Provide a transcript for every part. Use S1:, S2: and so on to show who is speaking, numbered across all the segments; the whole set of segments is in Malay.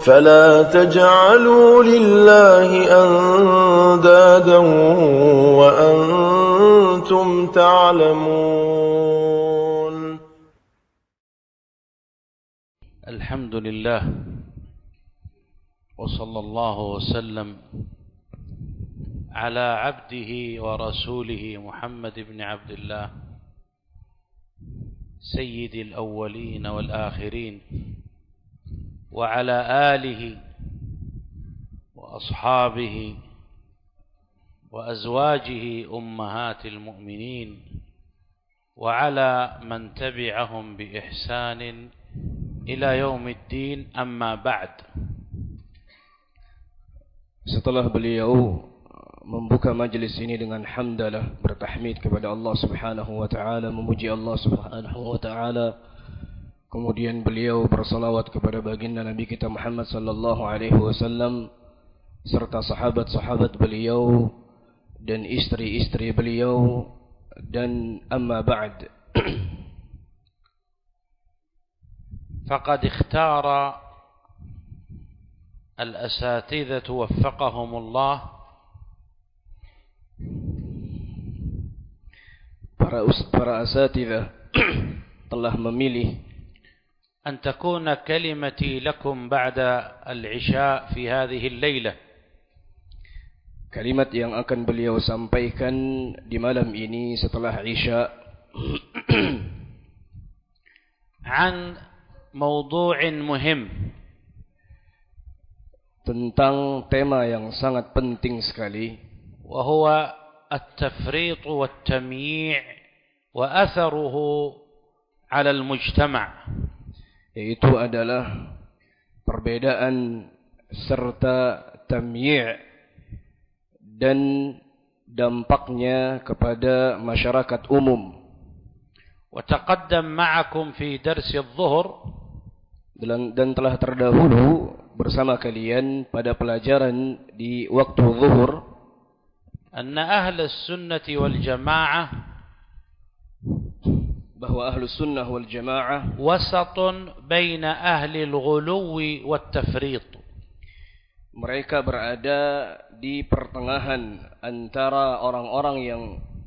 S1: فلا تجعلوا لله أندادا وأنتم تعلمون.
S2: الحمد لله وصلى الله وسلم على عبده ورسوله محمد بن عبد الله سيد الأولين والآخرين وعلى آله وأصحابه وأزواجه أمهات المؤمنين وعلى من تبعهم بإحسان إلى يوم الدين. أما بعد.
S3: Setelah beliau membuka majlis ini dengan hamdalah, bertahmid kepada Allah Subhanahu wa taala, memuji Allah Subhanahu wa taala, kemudian beliau bersalawat kepada baginda Nabi kita Muhammad sallallahu alaihi wasallam serta sahabat-sahabat beliau dan istri-istri beliau, dan amma ba'd.
S2: فقد اختار الأساتذة وفقهم الله
S3: para asatidzah telah memilih
S2: أن تكون كلمتي لكم بعد العشاء في هذه الليلة.
S3: Kalimat yang akan beliau sampaikan di malam ini setelah Isya
S2: عن موضوع مهم
S3: tentang tema yang sangat penting sekali,
S2: وهو التفريط والتمييع وأثره على المجتمع.
S3: Yaitu adalah perbedaan serta tamyi' dan dampaknya kepada masyarakat umum.
S2: وتقدم معكم في درس الظهر
S3: dan telah terdahulu bersama kalian pada pelajaran di waktu zuhur
S2: أن أهل السنة والجماعة
S3: bahwa ahlus sunnah wal jamaah
S2: وسط بين أهل الغلو والتفريط.
S3: Mereka berada di pertengahan antara orang-orang yang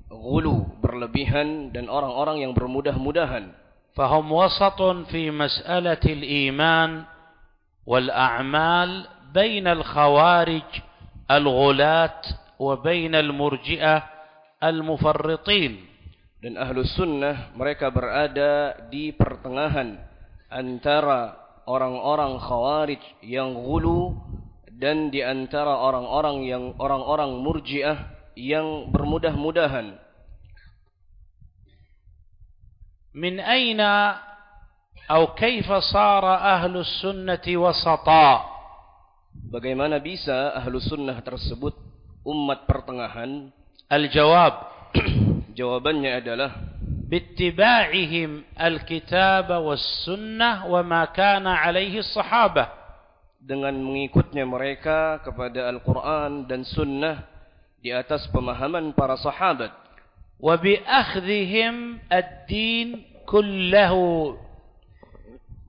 S3: ghulu, berlebihan, dan orang-orang yang bermudah-mudahan.
S2: فهم وسط في مسألة الإيمان والأعمال بين الخوارج الغلاة وبين المرجئة المفرطين.
S3: Dan ahlus sunnah mereka berada di pertengahan antara orang-orang khawarij yang ghulu dan di antara orang-orang murji'ah yang bermudah-mudahan.
S2: من أين أو كيف صار أهل السنة وسطا؟
S3: Bagaimana bisa ahlus sunnah tersebut umat pertengahan?
S2: الجواب
S3: Jawabannya adalah
S2: باتباعهم الكتاب والسنة وما كان عليه الصحابة.
S3: Dengan mengikutnya mereka kepada Al-Quran dan Sunnah di atas pemahaman para sahabat.
S2: وبأخذهم الدين كله.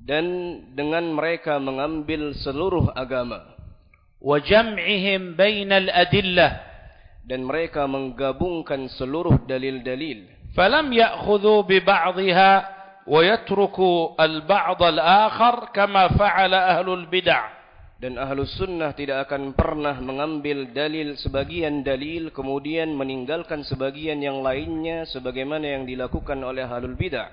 S3: Dan dengan mereka mengambil seluruh agama.
S2: وجمعهم بين الأدلة.
S3: Dan mereka menggabungkan seluruh dalil-dalil.
S2: فلم يأخذوا ببعضها ويتركوا البعض الآخر كما فعل أهل البدع.
S3: Dan ahlus sunnah tidak akan pernah mengambil sebagian dalil kemudian meninggalkan sebagian yang lainnya sebagaimana yang dilakukan oleh ahlul bid'ah.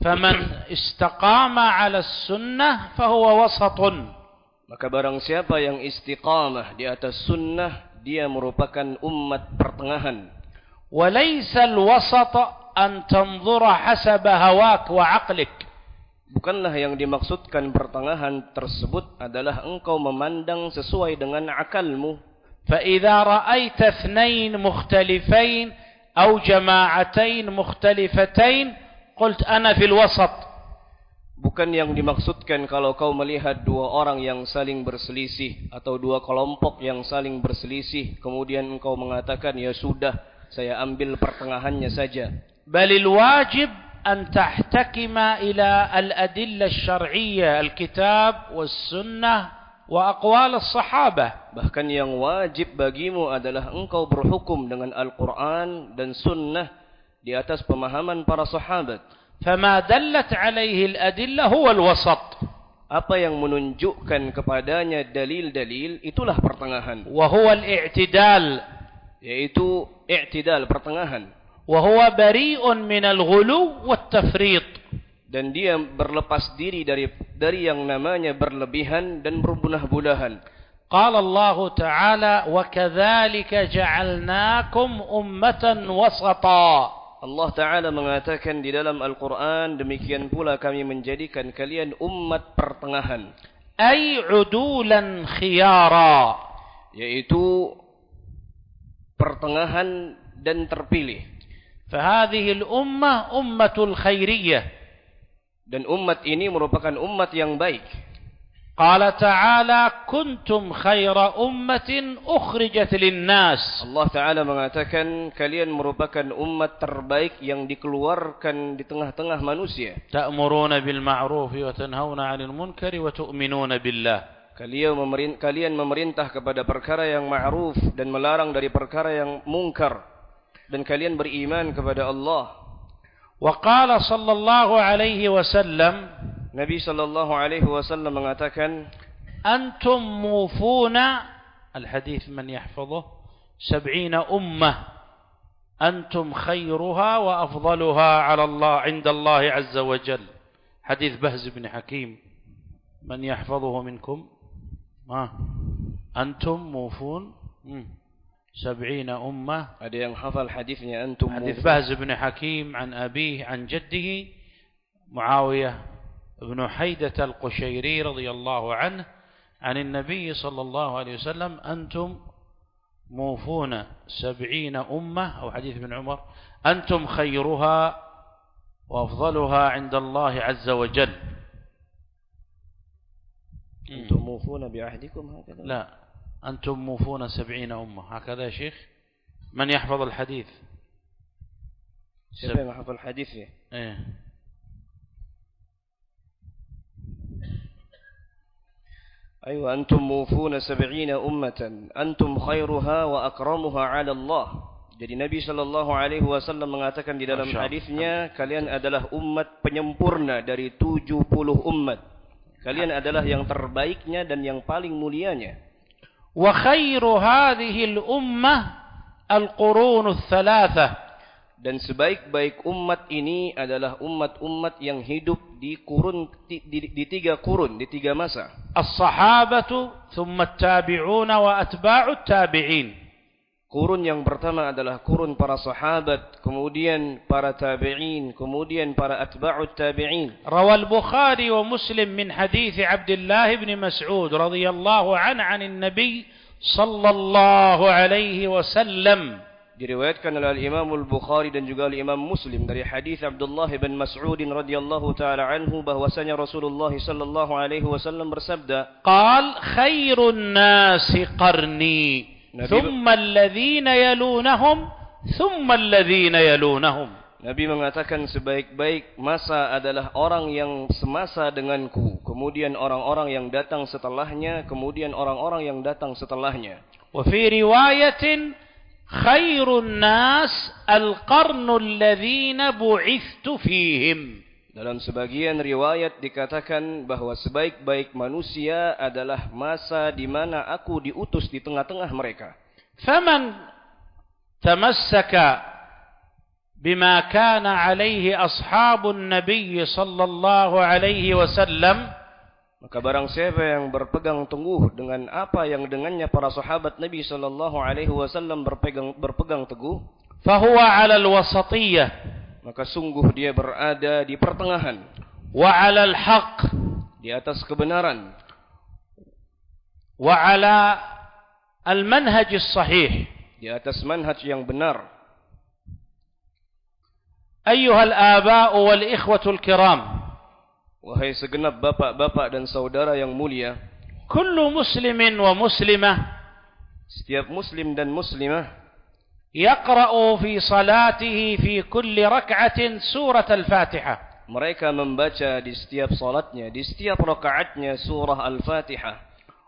S2: فمن استقام على السنة فهو وسط.
S3: Maka barang siapa yang istiqamah di atas sunnah, dia merupakan umat pertengahan.
S2: وليس الوسط أن تنظر حسب هواك وعقلك.
S3: Bukanlah yang dimaksudkan pertengahan tersebut adalah engkau memandang sesuai dengan akalmu.
S2: فإذا رأيت اثنين مختلفين أو جماعتين مختلفتين قلت أنا في الوسط.
S3: Bukan yang dimaksudkan kalau kau melihat dua orang yang saling berselisih atau dua kelompok yang saling berselisih kemudian engkau mengatakan ya sudah saya ambil pertengahannya saja.
S2: Balil wajib an tahtakima ila al-adillah syar'iyyah al-kitab was sunnah وأقوال الصحابة.
S3: Bahkan yang wajib bagimu adalah engkau berhukum dengan Al-Quran dan Sunnah di atas pemahaman para sahabat.
S2: فما دلت عليه الأدلة هو الوسط.
S3: Apa yang menunjukkan kepadanya dalil-dalil itulah pertengahan.
S2: وهو الاعتدال.
S3: Yaitu i'tidal, pertengahan.
S2: وهو بريء من الغلو والتفريط.
S3: Dan dia berlepas diri dari yang namanya berlebihan dan berbunah-bunahan.
S2: قال الله تعالى وكذلك جعلناكم أمة وسطا.
S3: Allah Ta'ala mengatakan di dalam Al-Quran, demikian pula kami menjadikan kalian umat pertengahan.
S2: أي عدولا خيارا.
S3: Yaitu pertengahan dan terpilih.
S2: فهذه الأمة أمة الخيرية.
S3: Dan umat ini merupakan umat yang baik.
S2: قال تعالى كنتم خير أمة أخرجت للناس.
S3: Allah Ta'ala mengatakan kalian merupakan umat terbaik yang dikeluarkan di tengah-tengah manusia.
S2: تأمرون بالمعروف وتنهون عن المنكر وتؤمنون بالله.
S3: Kalian memerintah kepada perkara yang ma'ruf dan melarang dari perkara yang mungkar. Dan kalian beriman kepada Allah.
S2: وقال صلى الله عليه وسلم
S3: Nabi sallallahu alaihi wasallam mengatakan,
S2: أنتم موفون الحديث من يحفظه 70 أمة أنتم خيرها وأفضلها على الله عند الله عز وجل. حديث بهز بن حكيم. من يحفظه منكم؟ أنتم موفون 70 أمة.
S3: Ada yang hafal hadisnya antum.
S2: حديث بهز بن حكيم عن أبيه عن جده معاوية ابن حيدة القشيري رضي الله عنه عن النبي صلى الله عليه وسلم أنتم موفون 70 أمة. أو حديث ابن عمر أنتم خيرها وأفضلها عند الله عز وجل.
S3: أنتم موفون بعهدكم هكذا؟
S2: لا، أنتم موفون 70 أمة هكذا يا شيخ. من يحفظ الحديث؟
S3: Siapa yang hafal hadisnya? أيوة أنتم موفون 70 أمة أنتم خيرها وأكرمها على الله. Jadi Nabi sallallahu alaihi wasallam mengatakan di dalam hadisnya, kalian adalah umat penyempurna dari 70 umat. Kalian adalah yang terbaiknya dan yang paling mulianya.
S2: Wa khairu hadhihi al-ummah al-qurun ats-tsalatsah. Dan
S3: sebaik-baik umat ini adalah umat-umat yang hidup di kurun di tiga kurun, di tiga masa.
S2: As-sahabatu, thumma at-tabi'un wa atba'u at-tabi'in.
S3: Kurun yang pertama adalah kurun para sahabat, kemudian para tabi'in, kemudian para atba'u at-tabi'in.
S2: Rawal Bukhari wa Muslim min hadits Abdullah bin Mas'ud radhiyallahu anhu 'anil Nabi sallallahu alaihi wasallam.
S3: Diriwayatkan oleh Imam Al-Bukhari dan juga oleh Imam Muslim dari hadis Abdullah bin Mas'ud radhiyallahu taala anhu bahwasanya Rasulullah sallallahu alaihi wasallam bersabda,
S2: "Qal khairun nasi qarni, thumma alladhina yalunahum, thumma alladhina yalunahum."
S3: Nabi mengatakan sebaik-baik masa adalah orang yang semasa denganku, kemudian orang-orang yang datang setelahnya, kemudian orang-orang yang datang setelahnya.
S2: Wa fi riwayatin khairun nas al-qarnu alladhina bu'ithtu fihim.
S3: Dalam sebagian riwayat dikatakan bahwa sebaik-baik manusia adalah masa di mana aku diutus di tengah-tengah mereka.
S2: Faman tamassaka bima kana alaihi ashabun nabiy sallallahu alaihi wasallam,
S3: maka barang siapa yang berpegang teguh dengan apa yang dengannya para sahabat Nabi sallallahu alaihi wasallam berpegang teguh,
S2: fahuwa 'ala al-wasatiyyah,
S3: maka sungguh dia berada di pertengahan,
S2: wa 'ala al-haqq,
S3: di atas kebenaran,
S2: wa 'ala al-manhaj as-sahih,
S3: di atas manhaj yang benar.
S2: Ayyuhal aba'u wal ikhwatul kiram,
S3: wahai segenap bapak-bapak dan saudara yang mulia,
S2: kullu muslimin wa muslimah,
S3: setiap muslim dan muslimah,
S2: yaqra'u fi salatihi fi kulli rak'atin surat al-Fatihah,
S3: mereka membaca di setiap salatnya, di setiap rakaatnya surah Al-Fatihah.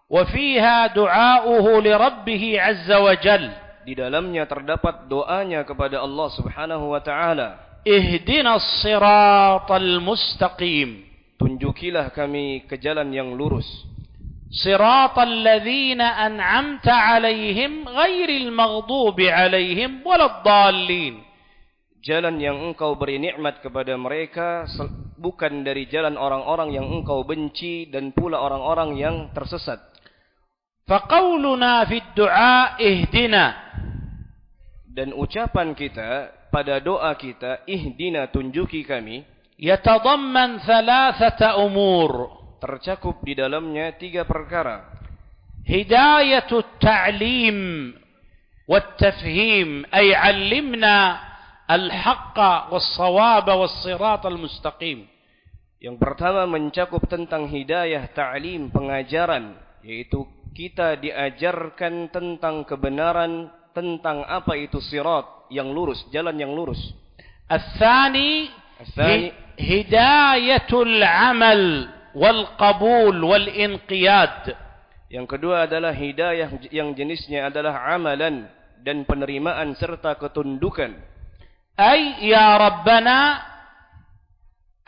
S2: وفيها دعاؤه لربه عز وجل.
S3: Di dalamnya terdapat doanya kepada Allah Subhanahu wa taala.
S2: اهدنا الصراط المستقيم.
S3: Tunjukilah kami ke jalan yang lurus.
S2: صراط الذين أنعمت عليهم غير المغضوب عليهم ولا الضالين.
S3: Jalan yang engkau beri nikmat kepada mereka bukan dari jalan orang-orang yang engkau benci dan pula orang-orang yang tersesat.
S2: فقولنا في الدعاء اهدنا.
S3: Dan ucapan kita pada doa kita, ihdina, tunjuki kami,
S2: يتضمن ثلاثة أمور.
S3: tercakup di dalamnya 3 perkara.
S2: هداية التعليم والتفهيم أي علمنا الحق والصواب والصراط المستقيم.
S3: Yang pertama mencakup tentang hidayah, ta'lim, pengajaran, yaitu kita diajarkan tentang kebenaran, tentang apa itu sirat yang lurus, jalan yang lurus.
S2: الثاني هداية العمل والقبول والانقياد.
S3: Yang kedua adalah hidayah yang jenisnya adalah amalan dan penerimaan serta ketundukan.
S2: أي يا ربنا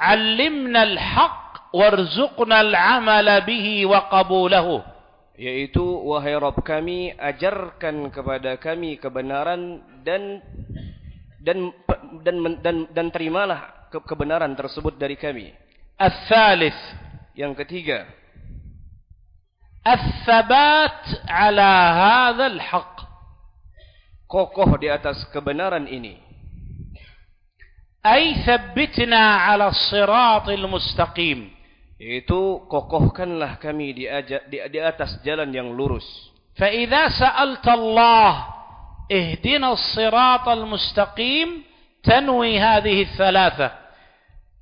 S2: علمنا الحق وارزقنا العمل به وقبوله.
S3: Yaitu, wahai Rabb kami, ajarkan kepada kami kebenaran dan terimalah kebenaran tersebut dari kami.
S2: الثالث
S3: Yang ketiga,
S2: الثبات على هذا الحق.
S3: kokoh di atas kebenaran ini.
S2: أي ثبتنا على الصراط المستقيم.
S3: Yaitu, kokohkanlah kami di atas jalan yang lurus.
S2: فإذا سألت الله اهدنا الصراط المستقيم تنوي هذه الثلاثة.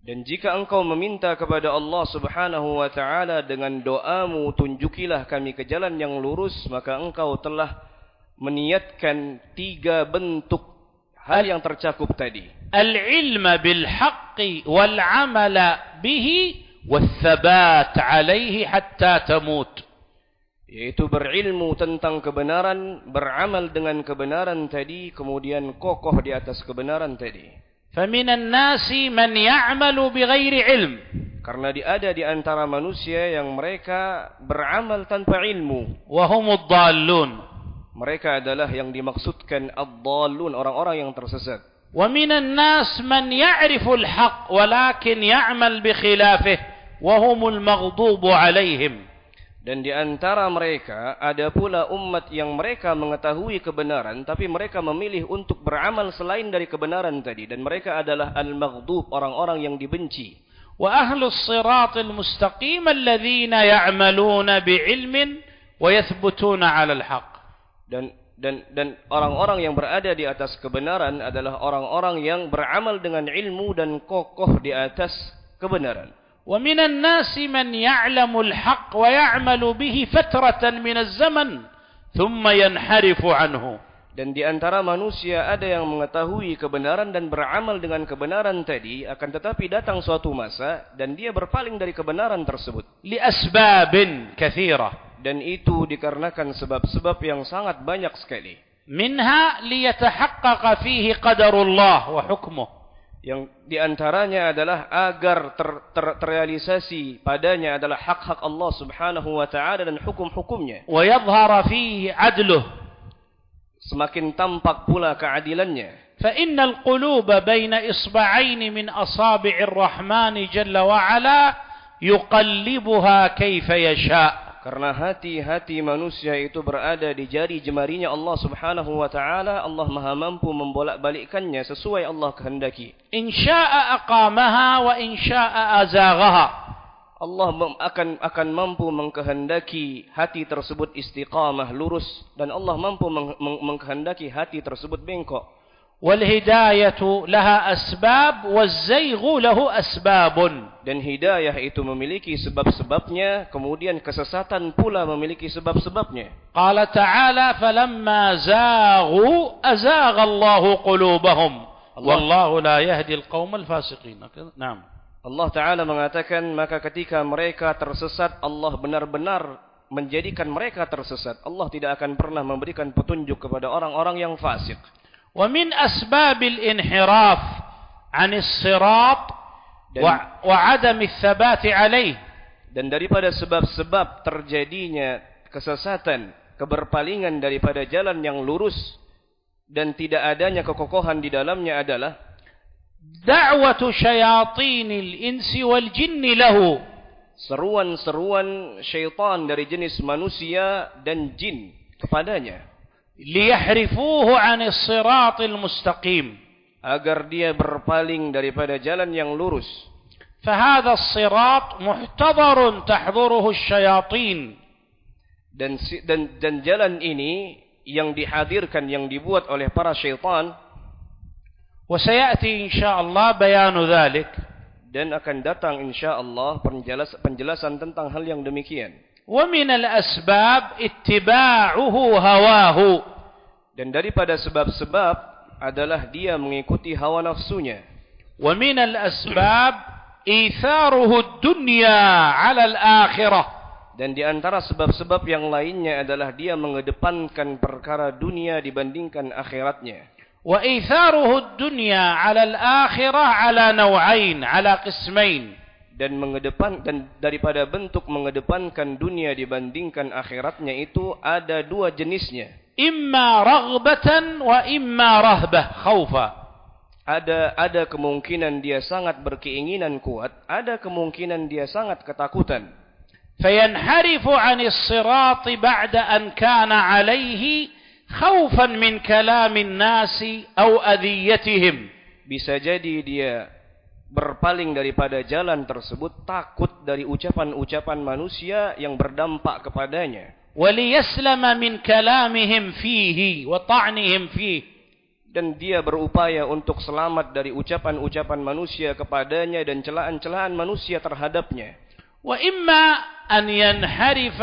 S3: Dan jika engkau meminta kepada Allah Subhanahu wa taala dengan doamu, tunjukilah kami ke jalan yang lurus, maka engkau telah meniatkan 3 bentuk hal yang tercakup tadi.
S2: العلم بالحق والعمل به والثبات عليه حتى تموت.
S3: Yaitu berilmu tentang kebenaran, beramal dengan kebenaran tadi, kemudian kokoh di atas kebenaran tadi.
S2: فمن الناس من يعمل بغير علم.
S3: Karena ada di antara manusia yang mereka beramal tanpa ilmu.
S2: وهم الضالون.
S3: Mereka adalah yang dimaksudkan ad-dallun, orang-orang yang tersesat.
S2: ومن الناس من يعرف الحق ولكن يعمل بخلافه وهم المغضوب عليهم.
S3: Dan di antara mereka ada pula umat yang mereka mengetahui kebenaran tapi mereka memilih untuk beramal selain dari kebenaran tadi, dan mereka adalah al-maghdub, orang-orang yang dibenci.
S2: وأهل الصراط المستقيم الذين يعملون بعلم ويثبتون على الحق.
S3: Dan orang-orang yang berada di atas kebenaran adalah orang-orang yang beramal dengan ilmu dan kokoh di atas kebenaran.
S2: ومن الناس من يعلم الحق ويعمل به فترة من الزمن ثم ينحرف عنه.
S3: Dan di antara manusia ada yang mengetahui kebenaran dan beramal dengan kebenaran tadi, akan tetapi datang suatu masa dan dia berpaling dari kebenaran tersebut.
S2: لأسباب كثيرة.
S3: Dan itu dikarenakan sebab-sebab yang sangat banyak sekali.
S2: منها ليتحقق فيه قدر الله وحكمه.
S3: Yang diantaranya adalah agar terrealisasi padanya adalah hak-hak Allah Subhanahu wa taala dan hukum-hukumnya.
S2: ويظهر فيه عدله.
S3: Semakin tampak pula keadilannya.
S2: فإن القلوب بين إصبعين من أصابع الرحمن جل وعلا يقلبها كيف يشاء.
S3: Karena hati-hati manusia itu berada di jari jemarinya Allah Subhanahu wa taala. Allah Maha mampu membolak-balikkannya sesuai Allah kehendaki.
S2: إن شاء أقامها وإن شاء أزاغها.
S3: Allah akan mampu mengkehendaki hati tersebut istiqamah, lurus, dan Allah mampu mengkehendaki hati tersebut bengkok.
S2: والهداية لها أسباب والزيغ له أسباب.
S3: Dan hidayah itu memiliki sebab-sebabnya, kemudian kesesatan pula memiliki sebab-sebabnya.
S2: قال تعالى فلما زاغوا أزاغ الله قلوبهم والله لا يهدي القوم الفاسقين. نعم.
S3: Allah Ta'ala mengatakan, maka ketika mereka tersesat, Allah benar-benar menjadikan mereka tersesat. Allah tidak akan pernah memberikan petunjuk kepada orang-orang yang fasik.
S2: ومن أسباب الانحراف عن الصراط وعدم الثبات عليه.
S3: Dan daripada sebab-sebab terjadinya kesesatan, keberpalingan daripada jalan yang lurus dan tidak adanya kekokohan di dalamnya adalah
S2: دعوة شياطين الإنس والجن له.
S3: Seruan-seruan syaitan dari jenis manusia dan jin kepadanya.
S2: ليحرفوه عن الصراط المستقيم.
S3: Agar dia berpaling daripada jalan yang lurus.
S2: فهذا الصراط محتضر تحضره الشياطين.
S3: Dan jalan ini yang dihadirkan, yang dibuat oleh para syaitan.
S2: وسيأتي إن شاء الله بيان ذلك.
S3: Dan akan datang insyaallah penjelasan tentang hal yang demikian.
S2: ومن الأسباب اتباعه هواه.
S3: Dan daripada sebab-sebab adalah dia mengikuti hawa nafsunya.
S2: ومن الأسباب إيثاره الدنيا على الآخرة.
S3: Dan di antara sebab-sebab yang lainnya adalah dia mengedepankan perkara dunia dibandingkan akhiratnya.
S2: وإيثاره الدنيا على الآخرة على نوعين على قسمين.
S3: Dan daripada bentuk mengedepankan dunia dibandingkan akhiratnya itu ada dua jenisnya.
S2: إما رغبة وإما رهبة خوفا.
S3: Ada kemungkinan dia sangat berkeinginan kuat, ada kemungkinan dia sangat ketakutan.
S2: فينحرف عن الصراط بعد أن كان عليه خوفا من كلام الناس أو أذيتهم.
S3: Bisa jadi dia berpaling daripada jalan tersebut takut dari ucapan-ucapan manusia yang berdampak kepadanya.
S2: وليسلم من كلامهم فيه وطعنهم فيه.
S3: Dan dia berupaya untuk selamat dari ucapan-ucapan manusia kepadanya dan celaan-celaan manusia terhadapnya.
S2: وإما أن ينحرف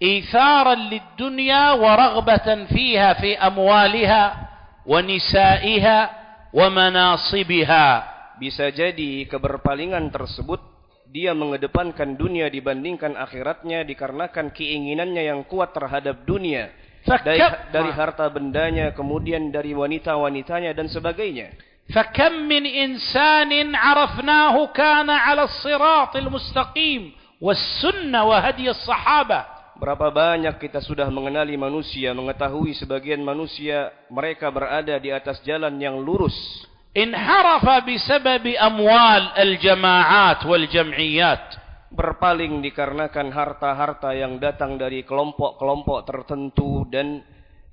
S2: إيثارا للدنيا ورغبة فيها في أموالها ونسائها ومناصبها.
S3: Bisa jadi keberpalingan tersebut dia mengedepankan dunia dibandingkan akhiratnya dikarenakan keinginannya yang kuat terhadap dunia. Dari harta bendanya, kemudian dari wanita-wanitanya dan sebagainya.
S2: فكم من إنسان عرفناه كان على الصراط المستقيم والسنة وهدي الصحابة.
S3: Berapa banyak kita sudah mengenali manusia, mengetahui sebagian manusia mereka berada di atas jalan yang lurus.
S2: انحرف بسبب أموال الجماعات والجمعيات.
S3: Berpaling dikarenakan harta-harta yang datang dari kelompok-kelompok tertentu dan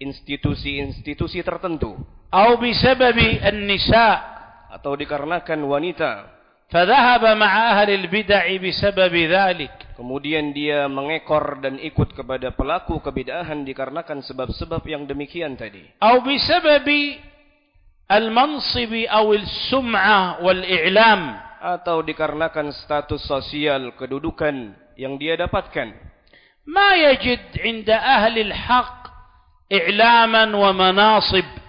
S3: institusi-institusi tertentu.
S2: أو بسبب النساء.
S3: Atau dikarenakan wanita.
S2: فذهب مع أهل البدع بسبب ذلك.
S3: Kemudian dia mengekor dan ikut kepada pelaku kebid'ahan dikarenakan sebab-sebab yang demikian tadi.
S2: أو بسبب المنصب أو السمعة والإعلام.
S3: Atau dikarenakan status sosial, kedudukan yang dia dapatkan.
S2: ما يجد عند أهل الحق إعلاما ومناصب.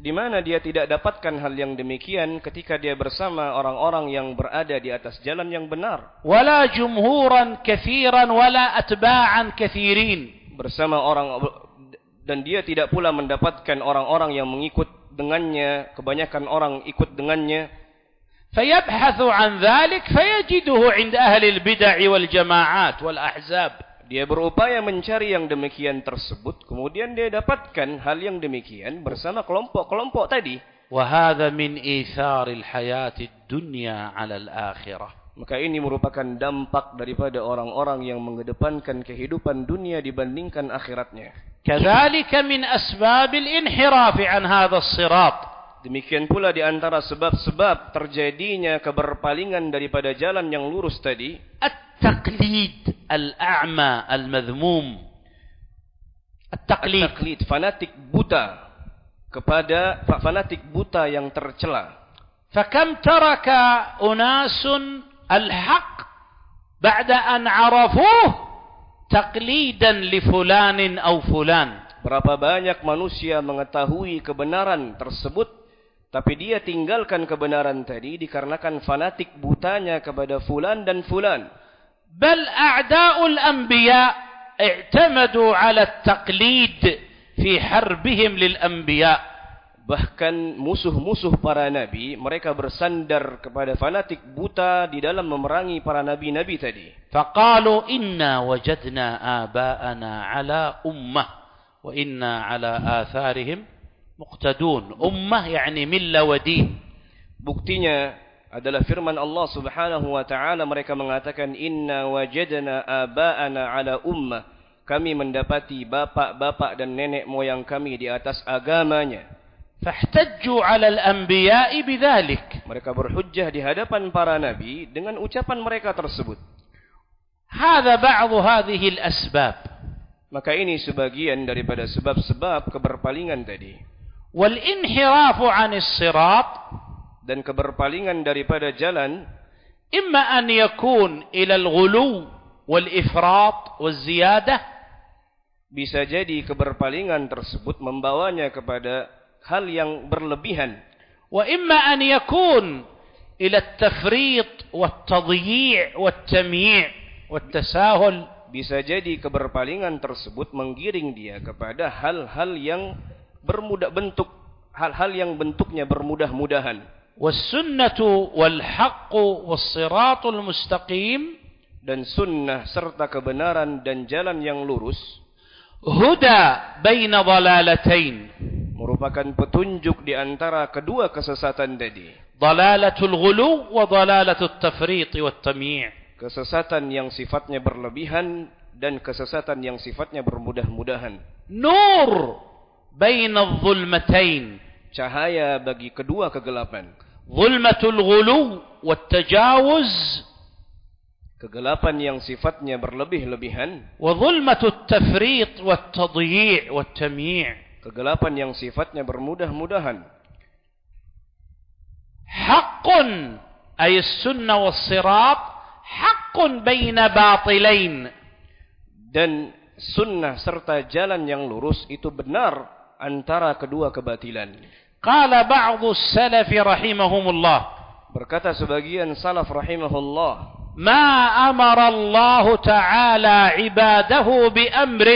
S3: Di mana dia tidak dapatkan hal yang demikian ketika dia bersama orang-orang yang berada di atas jalan yang benar.
S2: ولا جمهورا كثيرا ولا أتباعا كثيرين.
S3: Bersama orang, dan dia tidak pula mendapatkan orang-orang yang mengikut dengannya, kebanyakan orang ikut dengannya.
S2: فيبحث عن ذلك فيجده عند أهل البدع والجماعات والأحزاب.
S3: Dia berupaya mencari yang demikian tersebut, kemudian dia dapatkan hal yang demikian bersama kelompok-kelompok tadi.
S2: وهذا من إيثار الحياة الدنيا على الآخرة.
S3: Maka ini merupakan dampak daripada orang-orang yang mengedepankan kehidupan dunia dibandingkan akhiratnya.
S2: كذلك من أسباب الانحراف عن هذا الصراط.
S3: Demikian pula di antara sebab-sebab terjadinya keberpalingan daripada jalan yang lurus tadi,
S2: التقليد الأعمى المذموم.
S3: التقليد fanatik buta kepada fanatik buta yang tercela.
S2: فكم ترك أناس الحق بعد أن عرفوه تقليدا لفلان أو فلان.
S3: Berapa banyak manusia mengetahui kebenaran tersebut, tapi dia tinggalkan kebenaran tadi dikarenakan fanatik butanya kepada fulan dan fulan.
S2: بل أعداء الأنبياء اعتمدوا على التقليد في حربهم للأنبياء.
S3: Bahkan musuh-musuh para nabi, mereka bersandar kepada fanatik buta di dalam memerangi para nabi-nabi tadi.
S2: فقالوا إنا وجدنا آباءنا على أمة وإنا على آثارهم مقتدون. أمة يعني ملة ودين.
S3: Buktinya adalah firman Allah Subhanahu wa taala, mereka mengatakan inna wajadna aba'ana ala ummah. Kami mendapati bapak-bapak dan nenek moyang kami di atas agamanya.
S2: فاحتجوا على الأنبياء بذلك.
S3: Mereka berhujjah di hadapan para nabi dengan ucapan mereka tersebut.
S2: هذا بعض هذه الأسباب.
S3: Maka ini sebagian daripada sebab-sebab keberpalingan tadi.
S2: والانحراف عن الصراط.
S3: Dan keberpalingan daripada jalan
S2: إما أن يكون إلى الغلو والإفراط والزيادة.
S3: Bisa jadi keberpalingan tersebut membawanya kepada hal yang berlebihan.
S2: وإما أن يكون إلى التفريط والتضييع والتمييع والتساهل.
S3: Bisa jadi keberpalingan tersebut menggiring dia kepada hal-hal yang hal-hal yang bentuknya bermudah-mudahan.
S2: والسنة والحق والصراط المستقيم.
S3: Dan sunnah serta kebenaran dan jalan yang lurus.
S2: هدى بين ضلالتين.
S3: Merupakan petunjuk di antara kedua kesesatan tadi.
S2: ضلالة الغلو وضلالة التفريط والتمييع.
S3: Kesesatan yang sifatnya berlebihan dan kesesatan yang sifatnya bermudah-mudahan.
S2: نور بين الظلمتين.
S3: Cahaya bagi kedua kegelapan.
S2: ظلمة الغلو والتجاوز.
S3: Kegelapan yang sifatnya berlebih-lebihan.
S2: وظلمة التفريط والتضييع والتمييع.
S3: Kegelapan yang sifatnya bermudah-mudahan.
S2: حق أي السنة والصراط حق بين باطلين.
S3: Dan sunnah serta jalan yang lurus itu benar antara kedua kebatilan.
S2: قال بعض السلف رحمهم الله.
S3: Berkata sebagian salaf rahimahullah,
S2: ما أمر الله تعالى عباده بأمر.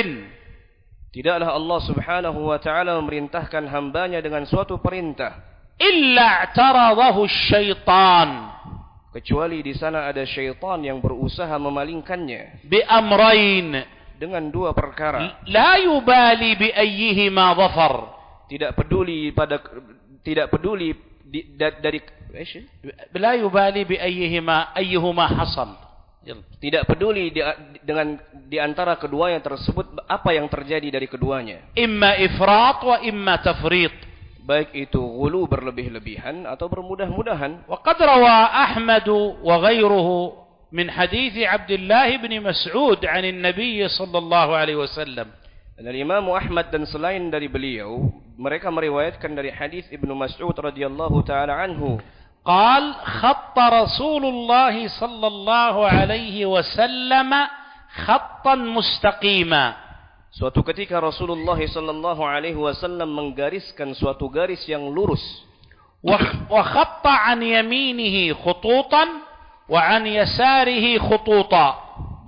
S3: Tidaklah Allah Subhanahu wa taala memerintahkan hambanya dengan suatu perintah
S2: إلا اعترضه الشيطان.
S3: kecuali di sana ada syaitan yang berusaha memalingkannya
S2: بأمرين.
S3: dengan dua perkara.
S2: لا يبالي بأيهما ظفر.
S3: Tidak peduli dari
S2: لا يبالي أيهما حصل.
S3: Tidak peduli di antara keduanya tersebut apa yang terjadi dari keduanya.
S2: إما إفراط وإما تفريط.
S3: Baik itu ghulu berlebih-lebihan atau bermudah-mudahan.
S2: وقد روى أحمد وغيره من حديث عبد الله بن مسعود عن النبي صلى الله عليه وسلم.
S3: Dan Imam Ahmad dan selain dari beliau, mereka meriwayatkan dari hadis Ibnu Mas'ud radhiyallahu taala anhu.
S2: قال خط رسول الله صلى الله عليه وسلم خطا مستقيما.
S3: Suatu ketika Rasulullah sallallahu alaihi wasallam menggariskan suatu garis yang lurus.
S2: وخط عن يمينه خطوطا وعن يساره خطوطا.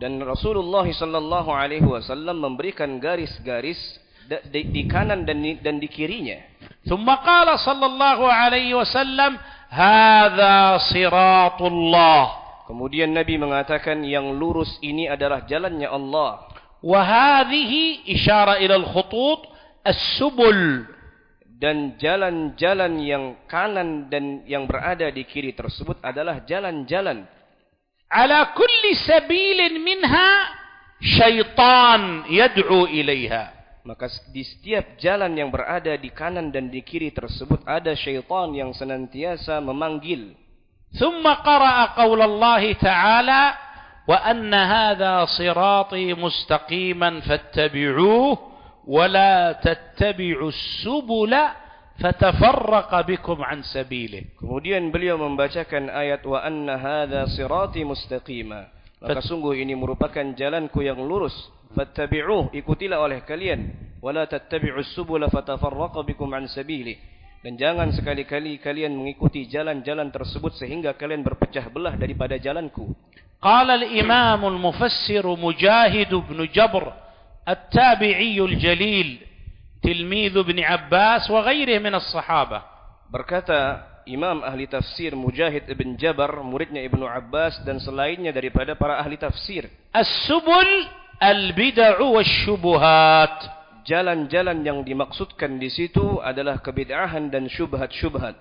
S3: Dan Rasulullah sallallahu alaihi wasallam memberikan garis-garis di kanan dan di kirinya.
S2: ثم قال صلى الله عليه وسلم هذا صراط الله.
S3: Kemudian Nabi mengatakan yang lurus ini adalah jalannya Allah.
S2: وهذه إشارة إلى الخطوط السبل.
S3: Dan jalan-jalan yang kanan dan yang berada di kiri tersebut adalah jalan-jalan.
S2: على كل سبيل منها شيطان يدعو إليها.
S3: Maka di setiap jalan yang berada di kanan dan di kiri tersebut ada syaitan yang senantiasa memanggil.
S2: ثم قرأ قول الله تعالى وأن هذا صراطي مستقيما فاتبعوه ولا تتبعوا السبل فتفرق بكم عن سبيله.
S3: Kemudian beliau membacakan ayat wa anna hadza sirati mustaqima. Maka sungguh ini merupakan jalanku yang lurus. Fattabi'uh, ikutilah oleh kalian. Wala tattabi'us subula fatafarraqa bikum an sabili. Dan jangan sekali-kali kalian mengikuti jalan-jalan tersebut sehingga kalian berpecah belah daripada jalanku.
S2: قال الإمام المفسر مجاهد بن جبر التابعي الجليل تلميذ ابن عباس وغيره من الصحابة.
S3: Berkata Imam ahli tafsir Mujahid ibn Jabar, muridnya Ibnu Abbas dan selainnya daripada para ahli tafsir.
S2: السبل البدع والشبهات.
S3: Jalan-jalan yang dimaksudkan di situ adalah kebid'ahan dan syubhat-syubhat.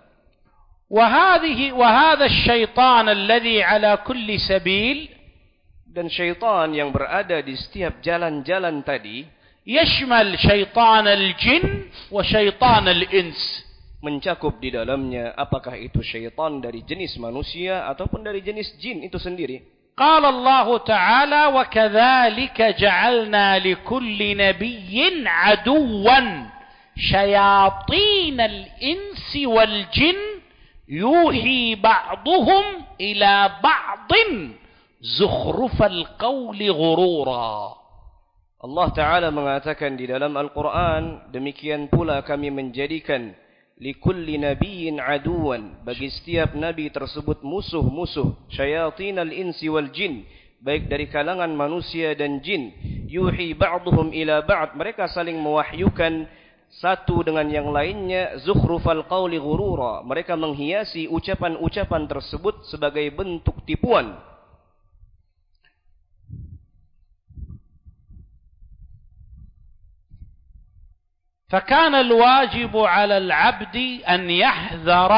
S2: وهذا الشيطان الذي على كل سبيل.
S3: Dan syaitan yang berada di setiap jalan-jalan tadi
S2: يشمل شيطان الجن وشيطان الإنس.
S3: mencakup di dalamnya apakah itu syaitan dari jenis manusia ataupun dari jenis jin itu sendiri.
S2: قال الله تعالى وكذلك جعلنا لكل نبي عدوا شياطين الإنس والجن يوحي بعضهم إلى بعض زخرف القول غرورا.
S3: Allah Ta'ala mengatakan di dalam Al-Quran, demikian pula kami menjadikan likulli nabiyyin aduwan, bagi setiap nabi tersebut musuh-musuh, syayatinal insi wal jin, baik dari kalangan manusia dan jin. Yuhi ba'duhum ila ba'd, mereka saling mewahyukan satu dengan yang lainnya. Zukhrufal qawli ghurura, mereka menghiasi ucapan-ucapan tersebut sebagai bentuk tipuan.
S2: فكان الواجب على العبد أن يحذر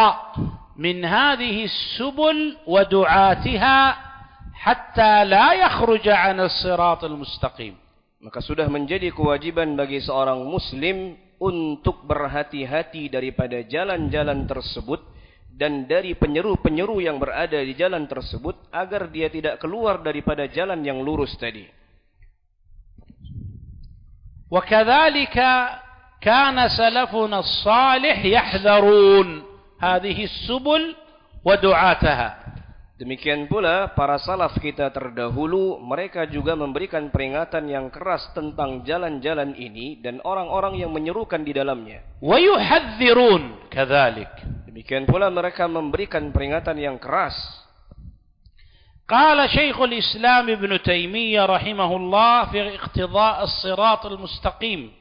S2: من هذه السبل ودعاتها حتى لا يخرج عن الصراط المستقيم.
S3: Maka sudah menjadi kewajiban bagi seorang muslim untuk berhati-hati daripada jalan-jalan tersebut dan dari penyeru-penyeru yang berada di jalan tersebut agar dia tidak keluar daripada jalan yang lurus tadi.
S2: وكذلك كان سلفنا الصالح يحذرون هذه السبل ودعاتها.
S3: Demikian pula para salaf kita terdahulu, mereka juga memberikan peringatan yang keras tentang jalan-jalan ini dan orang-orang yang menyerukan di dalamnya.
S2: ويحذرون كذلك.
S3: Demikian pula mereka memberikan peringatan yang keras.
S2: قال شيخ الإسلام ابن تيمية رحمه الله في اقتضاء الصراط المستقيم.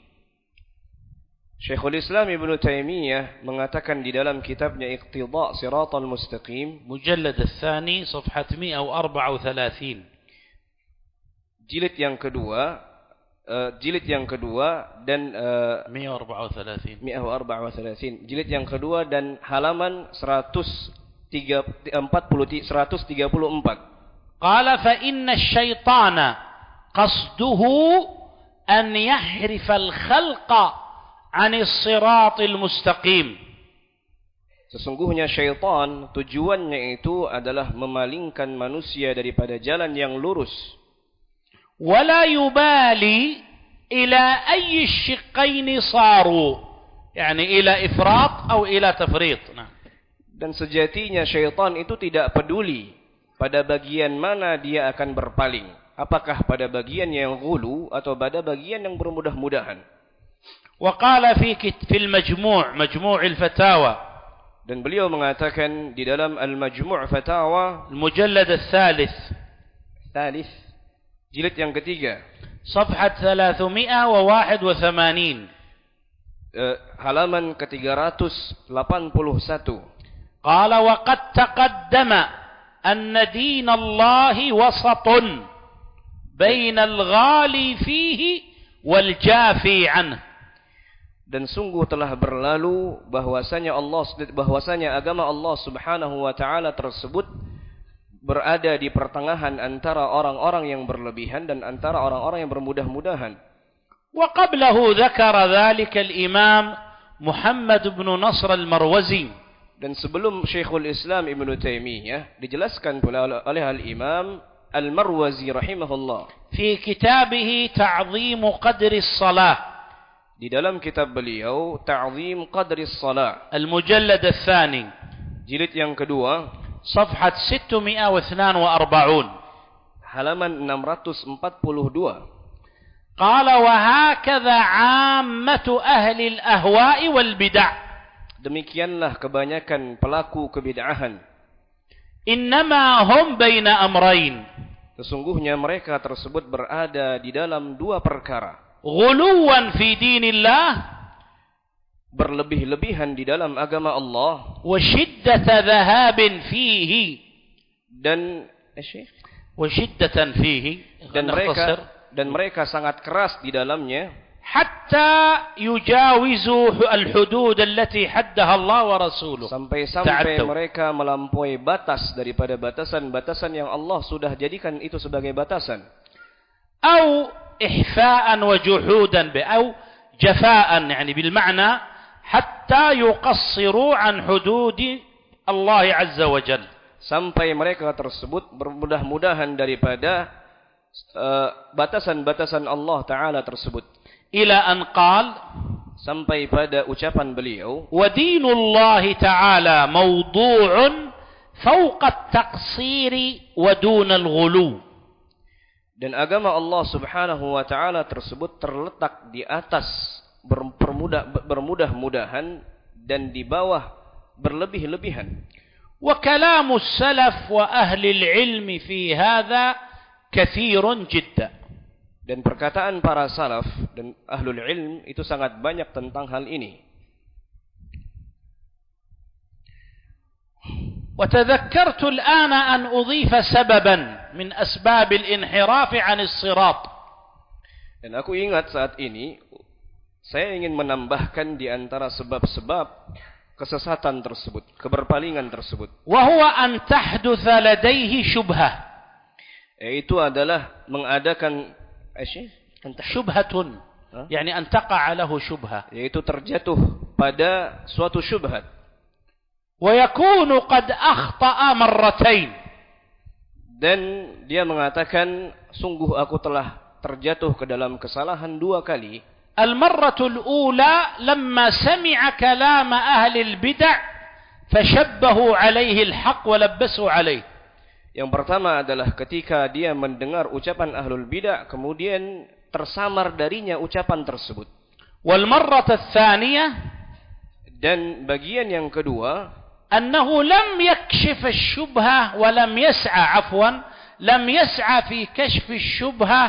S3: Syekhul Islam Ibnu Taimiyah mengatakan di dalam kitabnya Iqtida' Siratal Mustaqim,
S2: مجلد الثاني صفحة 134.
S3: Jilid yang kedua dan
S2: 134.
S3: Jilid yang kedua dan halaman 134.
S2: قال فإن الشيطان قصده أن يحرف الخلق عن الصراط المستقيم.
S3: Sesungguhnya syaitan tujuannya itu adalah memalingkan manusia daripada jalan yang lurus.
S2: ولا يبالي إلى أي الشقين صاروا، يعني إلى إفراط أو إلى تفريط.
S3: Dan sejatinya syaitan itu tidak peduli pada bagian mana dia akan berpaling. Apakah pada bagian yang ghulu atau pada bagian yang bermudah-mudahan.
S2: وقال في المجموع مجموع الفتاوى.
S3: Dan beliau mengatakan di dalam Al-Majmu' Fatawa,
S2: المجلد الثالث
S3: jilid yang ketiga,
S2: صفحة 381.
S3: halaman ke-381.
S2: قال وقد تقدم أن دين الله وسط بين الغالي فيه والجافي عنه.
S3: Dan sungguh telah berlalu bahwasanya agama Allah Subhanahu wa taala tersebut berada di pertengahan antara orang-orang yang berlebihan dan antara orang-orang yang bermudah-mudahan.
S2: وقبله ذكر ذلك الإمام محمد بن نصر المروزي.
S3: Dan sebelum Syekhul Islam Ibnu Taimiyah dijelaskan pula oleh Al-Imam Al-Marwazi rahimahullah
S2: في كتابه تعظيم قدر الصلاة.
S3: di dalam kitab beliau Ta'zim Qadris Salah,
S2: المجلد الثاني
S3: jilid yang kedua,
S2: صفحة 642.
S3: halaman 642.
S2: قال وهكذا عامة أهل الأهواء والبدع.
S3: Demikianlah kebanyakan pelaku kebid'ahan.
S2: إنما هم بين أمرين.
S3: Sesungguhnya mereka tersebut berada di dalam dua perkara.
S2: غلوا في دين الله
S3: berlebih-lebihan di dalam agama Allah
S2: وشدة ذهاب فيه
S3: dan
S2: وشدة فيه
S3: dan mereka sangat keras di dalamnya
S2: حتى يجاوزوا الحدود التي حدها الله ورسوله
S3: sampai mereka melampaui batas daripada batasan-batasan yang Allah sudah jadikan itu sebagai batasan
S2: أو إحفاء وجحودا أو جفاء يعني بالمعنى حتى يقصروا عن حدود الله عز وجل
S3: sampai mereka tersebut bermudah-mudahan daripada batasan-batasan Allah Ta'ala tersebut
S2: إلى أن قال
S3: sampai pada ucapan beliau
S2: ودين الله تعالى موضوع فوق التقصير ودون الغلو
S3: dan agama Allah Subhanahu wa Ta'ala tersebut terletak di atas bermudah-mudahan dan di bawah berlebih-lebihan.
S2: وكلام السلف وأهل العلم في هذا كثير جدا.
S3: Dan perkataan para salaf dan ahlul ilm itu sangat banyak tentang hal ini.
S2: وتذكرت الآن أن أضيف سببا من أسباب الانحراف عن الصراط.
S3: Dan aku ingat saat ini saya ingin menambahkan di antara sebab-sebab kesesatan tersebut, keberpalingan tersebut.
S2: وهو أن تحدث لديه شبهة.
S3: Yaitu adalah mengadakan
S2: شبهة يعني أن تقع له شبهة.
S3: Yaitu terjatuh pada suatu syubhat.
S2: ويكون قد أخطأ مرتين.
S3: Dan dia mengatakan sungguh aku telah terjatuh ke dalam kesalahan 2 kali.
S2: المرة الأولى لما سمع كلام أهل البدع فشبهوا عليه الحق ولبسوا عليه.
S3: Yang pertama adalah ketika dia mendengar ucapan ahlul bidah kemudian tersamar darinya ucapan tersebut.
S2: والمرة الثانية
S3: dan bagian yang kedua
S2: أنه لم يكشف الشبهة ولم يسعى لم يسعى في كشف الشبهة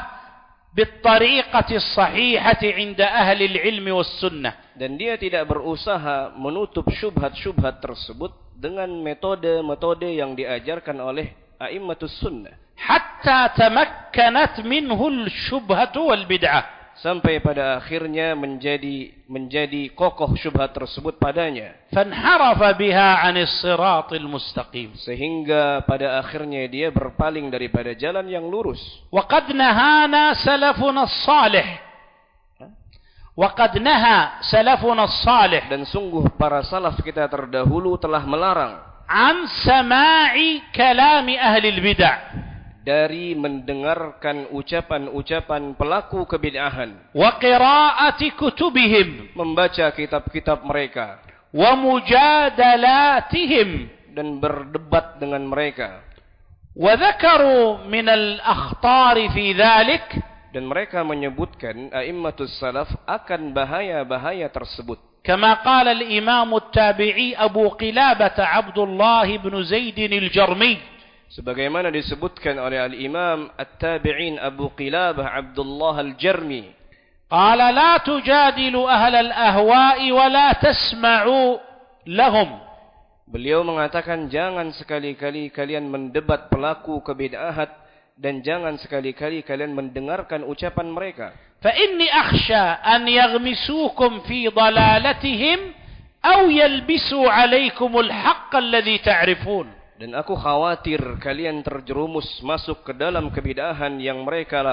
S2: بالطريقة الصحيحة عند أهل العلم والسنة.
S3: Dan dia tidak berusaha menutup syubhat-syubhat tersebut dengan metode-metode yang diajarkan oleh a'immatus sunnah.
S2: حتى تمكنت منه الشبهة والبدعة.
S3: Sampai pada akhirnya menjadi kokoh syubhat tersebut padanya.
S2: فانحرف بها عن الصراط المستقيم.
S3: Sehingga pada akhirnya dia berpaling daripada jalan yang lurus.
S2: وقد نهانا سلفنا الصالح. وقد نهى سلفنا الصالح.
S3: Dan sungguh para salaf kita terdahulu telah melarang
S2: عن سماع كلام أهل البدع.
S3: dari mendengarkan ucapan-ucapan pelaku kebid'ahan,
S2: wa qira'ati kutubihim,
S3: membaca kitab-kitab mereka,
S2: wa mujadalatihim,
S3: dan berdebat dengan mereka.
S2: Wa dzakaru min al-akhtar fi dzalik,
S3: dan mereka menyebutkan a'immatus salaf akan bahaya-bahaya tersebut.
S2: Kama qala al-imam at-tabi'i Abu Qilabah Abdullah bin Zaid al-Jarmi,
S3: sebagaimana disebutkan oleh al-imam at-tabi'in Abu Qilabah Abdullah al-Jarmi,
S2: qala la tujadilu ahla al-ahwa'i wa la tasma'u lahum.
S3: Beliau mengatakan jangan sekali-kali kalian mendebat pelaku kebid'ahan dan jangan sekali-kali kalian mendengarkan ucapan mereka.
S2: Fa inni akhsha an yaghmisukum fi dalalatihim aw yalbisu 'alaykum al-haqq alladhi ta'rifun.
S3: Dan aku khawatir kalian terjerumus masuk ke dalam kebid'ahan yang mereka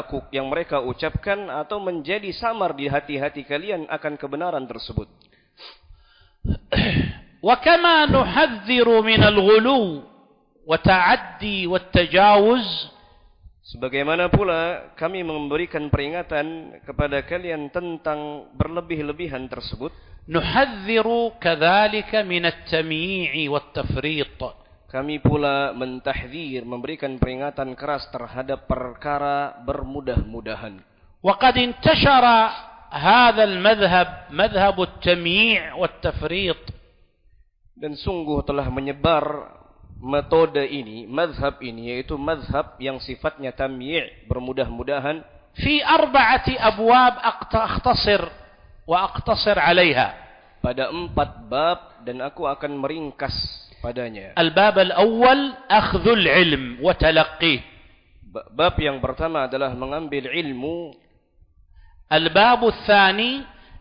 S3: ucapkan atau menjadi samar di hati-hati kalian akan kebenaran tersebut.
S2: Wa kama nuhadziru min al-ghulu wa ta'addi wa tajawuz,
S3: sebagaimana pula kami memberikan peringatan kepada kalian tentang berlebih-lebihan tersebut,
S2: nuhadziru kadzalika min at-tamyi'i wat tafriq,
S3: kami pula mentahdzir, memberikan peringatan keras terhadap perkara bermudah-mudahan.
S2: Wa qad intashara hadha al-madhhab, madhhab at-tamyi' wat-tafriq,
S3: dan sungguh telah menyebar metode ini, mazhab ini, yaitu mazhab yang sifatnya tamyi', bermudah-mudahan,
S2: في 4 أبواب أختصر عليها.
S3: Pada 4 bab dan aku akan meringkas padanya.
S2: الباب الأول أخذ العلم وتلقيه.
S3: Bab yang pertama adalah mengambil ilmu.
S2: الباب الثاني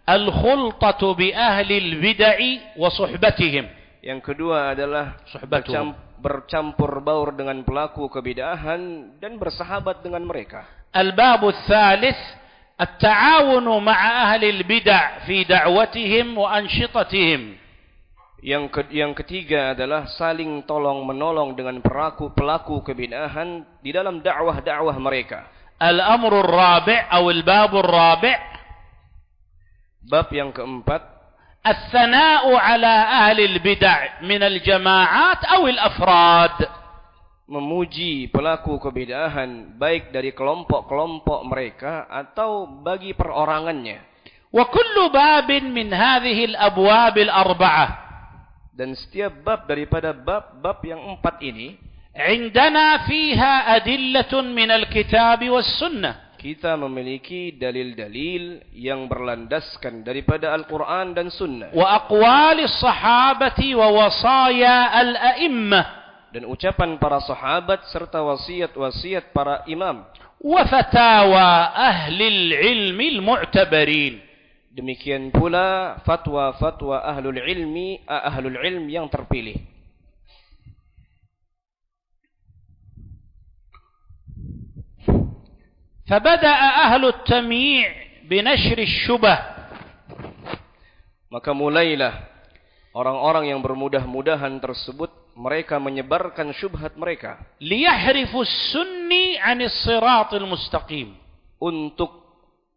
S2: الخلطة بأهل البدع وصحبتهم.
S3: Yang kedua adalah bercampur baur dengan pelaku kebid'ahan dan bersahabat dengan mereka.
S2: الباب الثالث التعاون مع أهل البدع في دعوتهم وأنشطتهم.
S3: Yang ketiga adalah saling tolong menolong dengan pelaku kebid'ahan di dalam dakwah mereka.
S2: الأمر الرابع أو الباب الرابع
S3: bab yang keempat
S2: الثناء على أهل البدع من الجماعات أو الأفراد.
S3: memuji pelaku kebid'ahan baik dari kelompok-kelompok mereka atau bagi perorangannya.
S2: وكل باب من هذه الأبواب الأربعة.
S3: Dan setiap bab daripada bab yang 4 ini
S2: عندنا فيها أدلة من الكتاب والسنة.
S3: Kita memiliki dalil-dalil yang berlandaskan daripada Al-Quran dan Sunnah.
S2: وأقوال الصحابة ووصايا الأئمة.
S3: Dan ucapan para sahabat serta wasiat-wasiat para imam.
S2: وفتاوى أهل العلم المعتبرين.
S3: Demikian pula fatwa-fatwa ahlul ilm yang terpilih.
S2: فبدأ أهل التمييع بنشر الشبه.
S3: Maka mulailah orang-orang yang bermudah-mudahan tersebut mereka menyebarkan syubhat mereka.
S2: ليحرفوا السني عن الصراط المستقيم.
S3: Untuk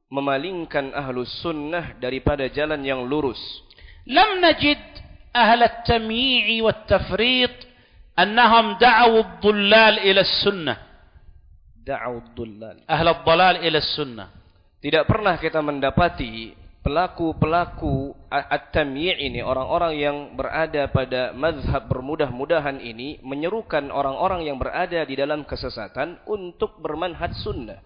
S3: memalingkan ahlus sunnah daripada jalan yang lurus.
S2: لم نجد أهل التمييع والتفريط أنهم دعوا الضلال إلى السنة. أهل الضلال إلى السنة.
S3: Tidak pernah kita mendapati pelaku-pelaku at-tamyi' ini, orang-orang yang berada pada mazhab bermudah-mudahan ini, menyerukan orang-orang yang berada di dalam kesesatan untuk bermanhaj sunnah.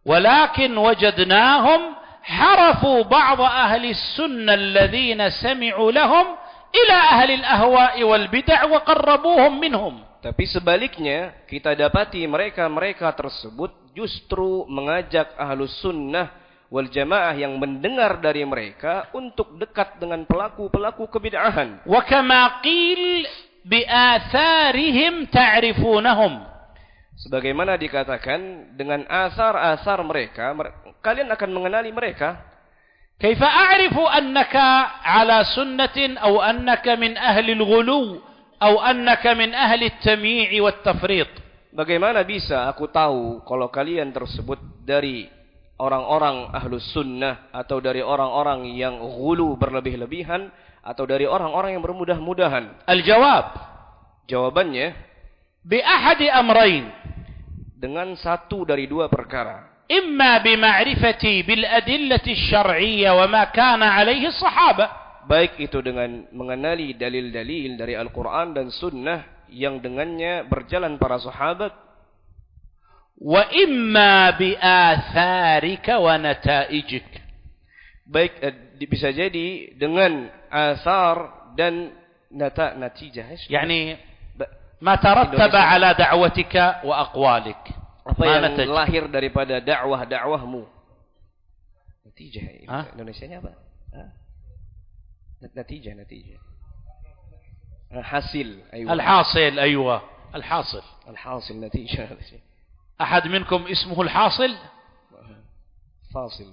S2: ولكن وجدناهم حرفوا بعض أهل السنة الذين سمعوا لهم إلى أهل الأهواء والبدع وقربوهم منهم.
S3: Tapi sebaliknya kita dapati mereka tersebut justru mengajak ahlus sunnah wal jamaah yang mendengar dari mereka untuk dekat dengan pelaku-pelaku kebid'ahan.
S2: وكما قيل بآثارهم تعرفونهم.
S3: Sebagaimana dikatakan dengan asar-asar mereka, kalian akan mengenali mereka.
S2: كيف أعرف أنك على سنة أو أنك من أهل الغلو أو أنك من أهل التمييع والتفريط.
S3: Bagaimana bisa aku tahu kalau kalian tersebut dari orang-orang ahlus sunnah atau dari orang-orang yang ghulu berlebih-lebihan atau dari orang-orang yang bermudah-mudahan?
S2: الجواب.
S3: Jawabannya
S2: بأحد أمرين.
S3: Dengan satu dari dua perkara.
S2: إما بمعرفتي بالأدلة الشرعية وما كان عليه الصحابة.
S3: Baik itu dengan mengenali dalil-dalil dari Al-Quran dan Sunnah yang dengannya berjalan para sahabat.
S2: وإما بآثارك ونتائجك.
S3: Baik bisa jadi dengan asar dan natijah.
S2: يعني ما ترتب على دعوتك وأقوالك.
S3: Apa yang lahir daripada dakwahmu? Natijah. Indonesianya apa? Natijah. Hasil.
S2: الحاصل. أيوة الحاصل.
S3: الحاصل نتيجة.
S2: أحد منكم اسمه الحاصل؟
S3: فاصل.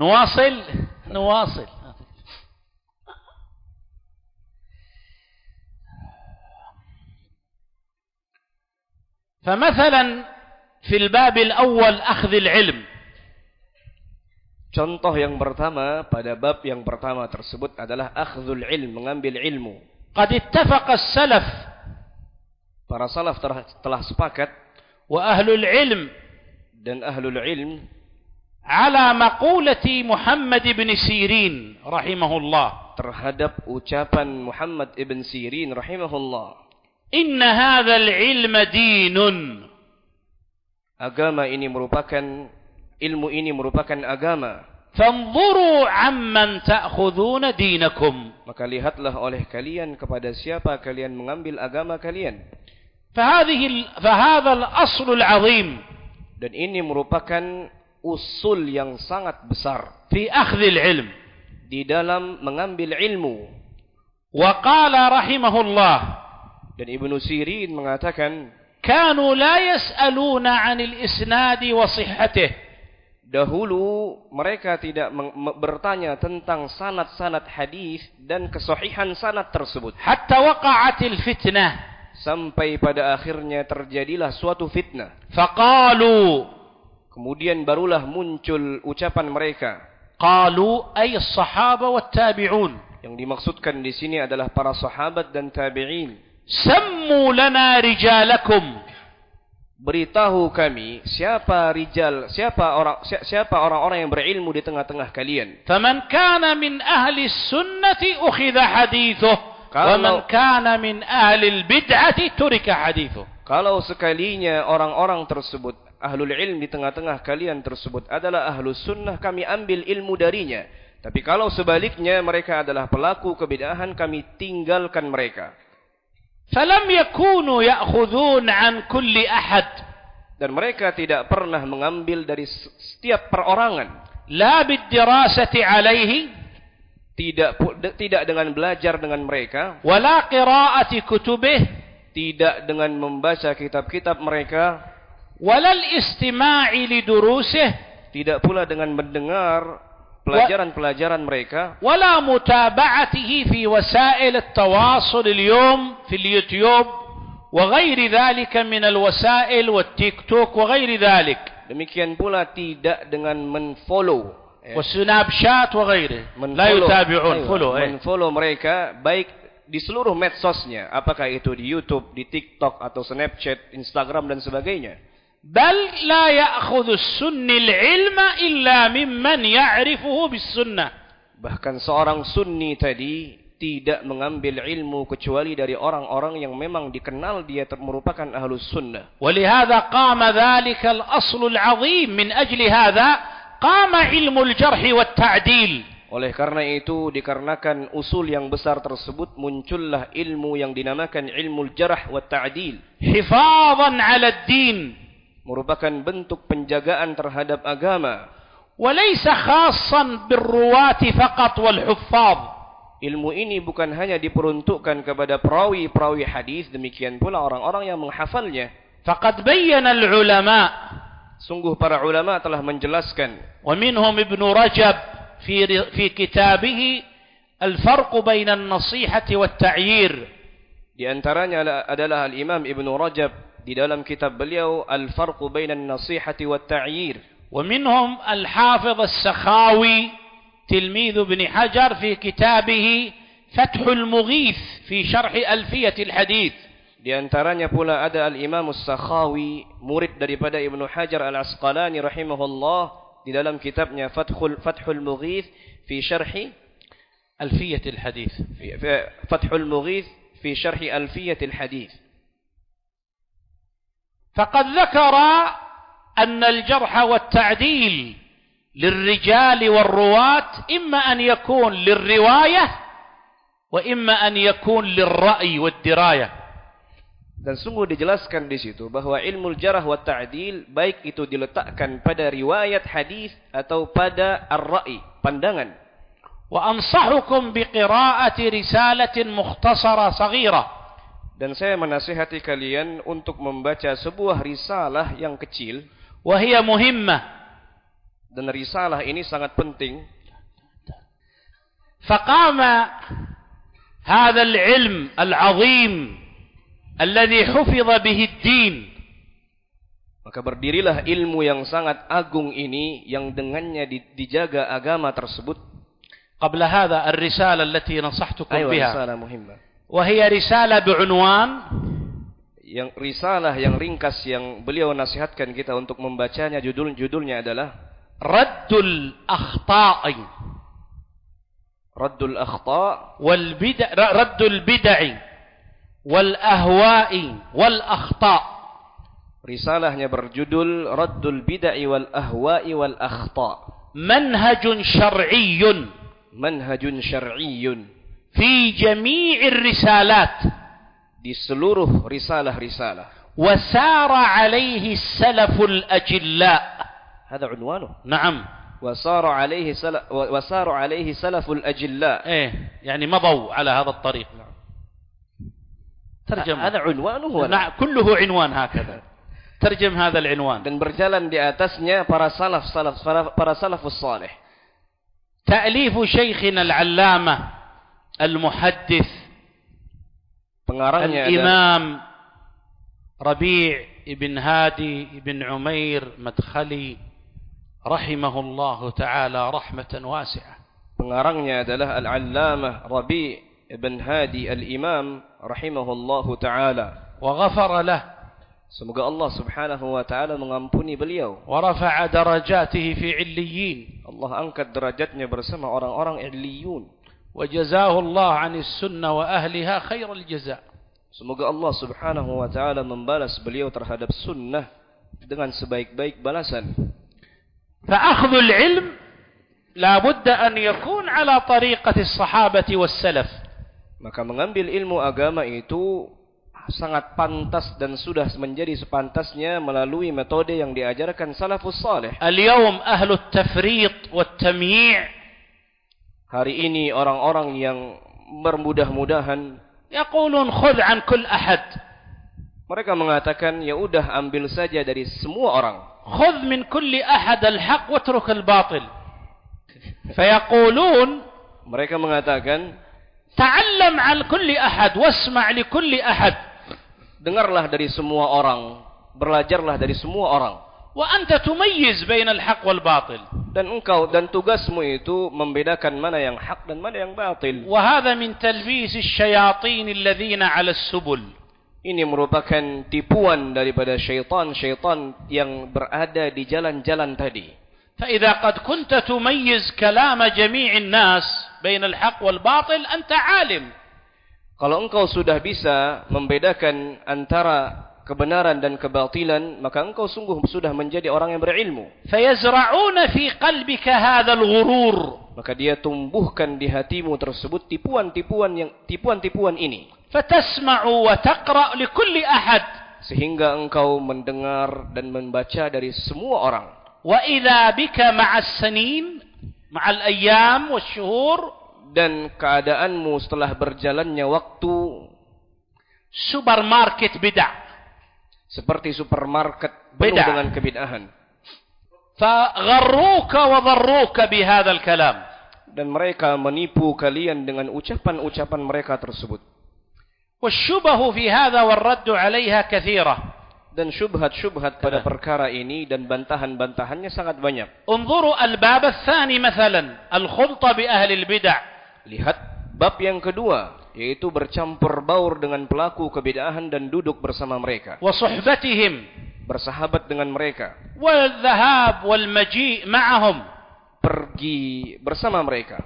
S2: نواصل. فمثلا في الباب الأول أخذ العلم.
S3: Contoh yang pertama pada bab yang pertama tersebut adalah akhdhul ilm, mengambil ilmu.
S2: قد اتفق السلف.
S3: Para salaf telah sepakat.
S2: وأهل العلم.
S3: Dan ahlul ilm.
S2: على مقولة محمد بن سيرين رحمه الله.
S3: Terhadap ucapan Muhammad ibn Sirin rahimahullah.
S2: إن هذا العلم دين.
S3: ilmu ini merupakan agama.
S2: فانظروا عمن تأخذون دينكم.
S3: Maka lihatlah oleh kalian kepada siapa kalian mengambil agama kalian.
S2: فهذا الأصل العظيم.
S3: Dan ini merupakan usul yang sangat besar
S2: في أخذ العلم.
S3: Di dalam mengambil ilmu.
S2: وقال رحمه الله.
S3: Dan Ibnu Sirin mengatakan,
S2: كانوا لا يسألون عن الإسناد وصحته.
S3: Dahulu mereka tidak bertanya tentang sanad-sanad hadis dan kesahihan sanad tersebut.
S2: Hatta waqa'atil fitnah.
S3: Sampai pada akhirnya terjadilah suatu fitnah.
S2: Faqalu.
S3: Kemudian barulah muncul ucapan mereka.
S2: Qalu ay as-sahaba wat tabi'un.
S3: Yang dimaksudkan di sini adalah para sahabat dan tabi'in.
S2: Sammu lana rijalakum.
S3: Beritahu kami siapa orang-orang yang berilmu di tengah-tengah kalian.
S2: Faman kana min ahli sunnati ukhidha hadithuh, wa man kana min ahli al-bid'ati turika hadithuh.
S3: Kalau sekalinya orang-orang tersebut, ahlul ilm di tengah-tengah kalian tersebut adalah ahlus sunnah, kami ambil ilmu darinya. Tapi kalau sebaliknya mereka adalah pelaku kebid'ahan, kami tinggalkan mereka.
S2: فلم يكونوا يأخذون عن كل أحد.
S3: Dan mereka tidak pernah mengambil dari setiap perorangan.
S2: لا بالدراسة عليه.
S3: Tidak dengan belajar dengan mereka.
S2: ولا قراءة كتبه.
S3: Tidak dengan membaca kitab-kitab mereka.
S2: ولا الاستماع لدروسه.
S3: Tidak pula dengan mendengar pelajaran-pelajaran mereka.
S2: ولا متابعته في وسائل التواصل اليوم في اليوتيوب وغير ذلك من الوسائل والتيك توك وغير ذلك.
S3: Demikian pula tidak dengan menfollow
S2: والسناب شات وغيره. لا يتابعون.
S3: Menfollow mereka baik di seluruh medsosnya, apakah itu di YouTube, di TikTok atau Snapchat, Instagram dan sebagainya.
S2: بل لا يأخذ السني العلم إلا ممن يعرفه بالسنة.
S3: Bahkan seorang sunni tadi tidak mengambil ilmu kecuali dari orang-orang yang memang dikenal dia merupakan ahlus sunnah.
S2: ولهذا قام ذلك الأصل العظيم من أجل هذا قام علم الجرح والتعديل.
S3: Oleh karena itu, dikarenakan usul yang besar tersebut, muncullah ilmu yang dinamakan ilmu jarh wa ta'dil.
S2: حفاظا على الدين.
S3: Merupakan bentuk penjagaan terhadap agama.
S2: وليس خاصا بالرواة فقط والحفاظ.
S3: Ilmu ini bukan hanya diperuntukkan kepada perawi-perawi hadis, demikian pula orang-orang yang menghafalnya.
S2: فقد بين العلماء.
S3: Sungguh para ulama telah menjelaskan.
S2: ومنهم ابن رجب في كتابه الفرق بين النصيحة والتعيير.
S3: Di antaranya adalah Al-Imam Ibn Rajab di dalam kitab beliau Al-Farqu Bainan Nasihati wat Ta'yir.
S2: ومنهم الحافظ السخاوي تلميذ ابن حجر في كتابه فتح المغيث في شرح ألفية الحديث.
S3: Di antaranya pula ada Al-Imam As-Sakhawi, murid daripada Ibnu Hajar Al-Asqalani rahimahullah, di dalam kitabnya Fathul Mughith fi syarhi
S2: ألفية الحديث.
S3: Fathul Mughith fi syarhi Alfiyah al-Hadith.
S2: فقد ذكر أن الجرح والتعديل للرجال والرواة إما أن يكون للرواية وإما أن يكون للرأي والدراية.
S3: Dan sungguh dijelaskan di situ bahwa ilmu jarh wa ta'dil baik itu diletakkan pada riwayat hadis atau pada ar-ra'i, pandangan.
S2: وأنصحكم بقراءة رسالة مختصرة صغيرة.
S3: Dan saya menasihati kalian untuk membaca sebuah risalah yang kecil.
S2: وهي مهمة.
S3: Dan risalah ini sangat penting.
S2: فقام هذا العلم العظيم الذي حفظ به الدين.
S3: Maka berdirilah ilmu yang sangat agung ini yang dengannya dijaga agama tersebut.
S2: قبل هذا الرسالة التي نصحتكم بها.
S3: Risalah muhimmah.
S2: وهي رسالة بعنوان,
S3: yang risalah yang ringkas yang beliau nasihatkan kita untuk membacanya, judulnya adalah
S2: Raddul Akhta'i Raddul Bid'i wal Ahwa'i wal Akhta'.
S3: Risalahnya berjudul Raddul Bid'ah wal Ahwa'i wal Akhta'.
S2: منهج شرعي
S3: Manhajun syar'iyyun
S2: في جميع الرسالات
S3: di seluruh risalah-risalah.
S2: وسار عليه السلف الأجلاء.
S3: هذا عنوانه.
S2: نعم.
S3: وسار عليه سلف الأجلاء.
S2: يعني مضوا على هذا الطريق. ترجم.
S3: هذا عنوانه.
S2: نعم كله عنوان هكذا. ترجم هذا العنوان.
S3: Dan berjalan di atasnya para salafus salih.
S2: تأليف شيخنا العلامة المحدث الإمام ربيع بن هادي بن عمير مدخلي رحمه الله تعالى رحمة واسعة.
S3: Pengarangnya adalah Al-Allamah Rabi' ibn Hadi Al-Imam rahimahullahu taala.
S2: وغفر له.
S3: Semoga Allah Subhanahu wa taala mengampuni beliau.
S2: ورفع درجاته في عليين.
S3: Allah angkat derajatnya bersama orang-orang Illiyun.
S2: وجزاه الله عن السنة وأهلها خير الجزاء.
S3: Semoga Allah Subhanahu wa taala membalas beliau terhadap sunnah dengan sebaik-baik balasan.
S2: فأخذ العلم لا بد أن يكون على طريقة الصحابة والسلف.
S3: Maka mengambil ilmu agama itu sangat pantas dan sudah menjadi sepantasnya melalui metode yang diajarkan salafus salih.
S2: اليوم أهل التفريط والتمييع.
S3: Hari ini orang-orang yang bermudah-mudahan
S2: يقولون خذ عن كل أحد.
S3: Mereka mengatakan ya udah ambil saja dari semua orang.
S2: خذ من كل أحد الحق واترك الباطل. فيقولون
S3: mereka mengatakan
S2: تعلم عن كل أحد واسمع لكل أحد.
S3: Dengarlah dari semua orang, belajarlah dari semua orang.
S2: وأنت تميز بين الحق والباطل.
S3: Dan engkau dan tugasmu itu membedakan mana yang hak dan mana yang batil.
S2: وهذا من تلبيس الشياطين الذين على السبل.
S3: Ini merupakan tipuan daripada syaitan-syaitan yang berada di jalan-jalan tadi.
S2: فإذا قد كنت تميز كلام جميع الناس بين الحق والباطل أنت عالم.
S3: Kalau engkau sudah bisa membedakan antara kebenaran dan kebatilan, maka engkau sungguh sudah menjadi orang yang berilmu.
S2: فيزرعون في قلبك هذا الغرور.
S3: Maka dia tumbuhkan di hatimu tersebut tipuan-tipuan ini.
S2: فتسمع وتقرأ لكل أحد.
S3: Sehingga engkau mendengar dan membaca dari semua orang.
S2: وإذا بك مع السنين مع الأيام والشهور.
S3: Dan keadaanmu setelah berjalannya waktu
S2: supermarket bid'ah.
S3: Seperti supermarket penuh dengan kebid'ahan.
S2: فغروك وضروك بهذا الكلام.
S3: Dan mereka menipu kalian dengan ucapan-ucapan mereka tersebut.
S2: والشبه في هذا والرد عليها كثيرة.
S3: Dan syubhat-syubhat pada perkara ini dan bantahan-bantahannya sangat banyak.
S2: انظروا الباب الثاني مثلا الخلطة بأهل البدع.
S3: Lihat bab yang kedua, yaitu bercampur baur dengan pelaku kebid'ahan dan duduk bersama mereka.
S2: وصحبتهم.
S3: Bersahabat dengan mereka.
S2: والذهاب والمجيء معهم.
S3: Pergi bersama mereka.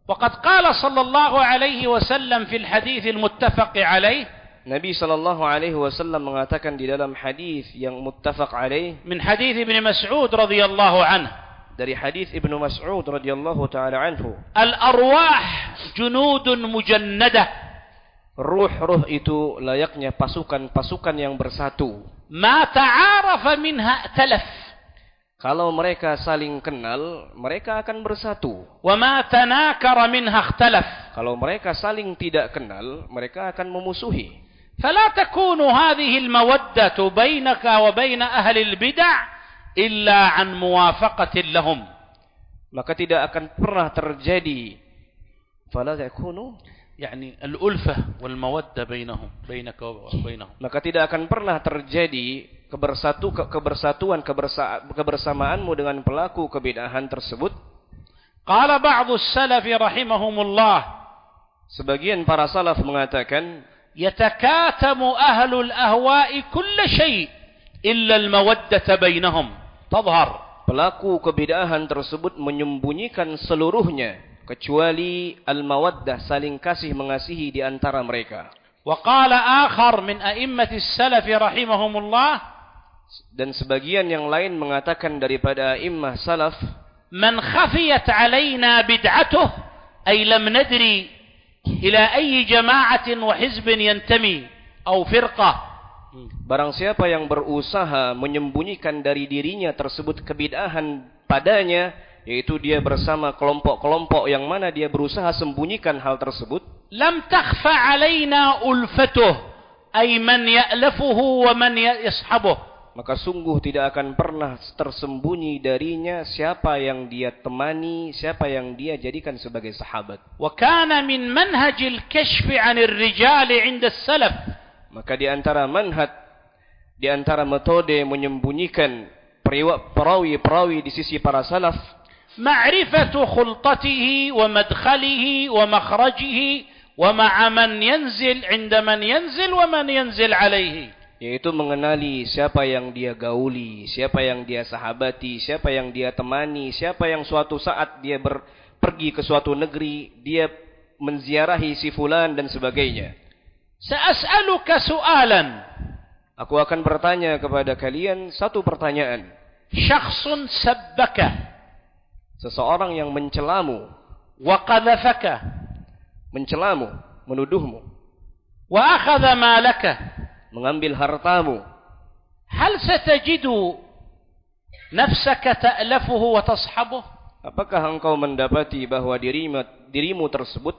S2: وقد قال صلى الله عليه وسلم في الحديث المتفق عليه.
S3: Nabi sallallahu alaihi wasallam mengatakan di dalam hadis yang muttafaq alaih
S2: min hadis Ibnu Mas'ud radhiyallahu anhu,
S3: dari hadis Ibnu Mas'ud radhiyallahu taala anhu,
S2: al-arwah junudun mujannadah.
S3: Ruh-ruh itu layaknya pasukan-pasukan yang bersatu.
S2: Ma ta'arafa minha talaf.
S3: Kalau mereka saling kenal, mereka akan bersatu.
S2: Wa ma tanakara minha ikhtalaf.
S3: Kalau mereka saling tidak kenal, mereka akan memusuhi.
S2: فلا تكون هذه المودة بينك وبين أهل البدع إلا عن موافقة لهم.
S3: Maka tidak akan pernah terjadi فلا تكون
S2: يعني الألفة والمودة بينك وبينهم.
S3: Maka tidak akan pernah terjadi kebersamaanmu dengan pelaku kebid'ahan tersebut.
S2: قال بعض السلف رحمهم الله.
S3: Sebagian para salaf mengatakan
S2: يتكاتم أهل الأهواء كل شيء إلا المودة بينهم تظهر.
S3: Pelaku kebid'ahan tersebut menyembunyikan seluruhnya kecuali al-mawaddah, saling kasih mengasihi di antara mereka.
S2: وقال آخر من أئمة السلف رحمهم الله
S3: Dan sebagian yang lain mengatakan daripada a'immah salaf,
S2: من خفيت علينا بدعته أي لم ندري إلى أي جماعة وحزب ينتمي أو فرقة.
S3: barang siapa yang berusaha menyembunyikan dari dirinya tersebut kebid'ahan padanya, yaitu dia bersama kelompok-kelompok yang mana dia berusaha sembunyikan hal tersebut,
S2: لم تخفى علينا ألفته أي من يألفه ومن يصحبه.
S3: maka sungguh tidak akan pernah tersembunyi darinya siapa yang dia temani, siapa yang dia jadikan sebagai sahabat.
S2: وكان من منهج الكشف عن الرجال عند السلف.
S3: Maka di antara manhaj, di antara metode menyembunyikan perawi-perawi di sisi para salaf,
S2: معرفة خلطته ومدخله ومخرجه ومع من ينزل عند من ينزل ومن ينزل عليه.
S3: yaitu mengenali siapa yang dia gauli, siapa yang dia sahabati, siapa yang dia temani, siapa yang suatu saat dia pergi ke suatu negeri, dia menziarahi si fulan dan sebagainya.
S2: سأسألك سؤالا.
S3: Aku akan bertanya kepada kalian satu pertanyaan.
S2: شخص سبك
S3: Seseorang yang mencelamu,
S2: وقذفك
S3: mencelamu, menuduhmu,
S2: وأخذ مالك,
S3: mengambil hartamu,
S2: هل ستجد نفسك تألفه وتصحبه؟
S3: apakah engkau mendapati bahwa dirimu tersebut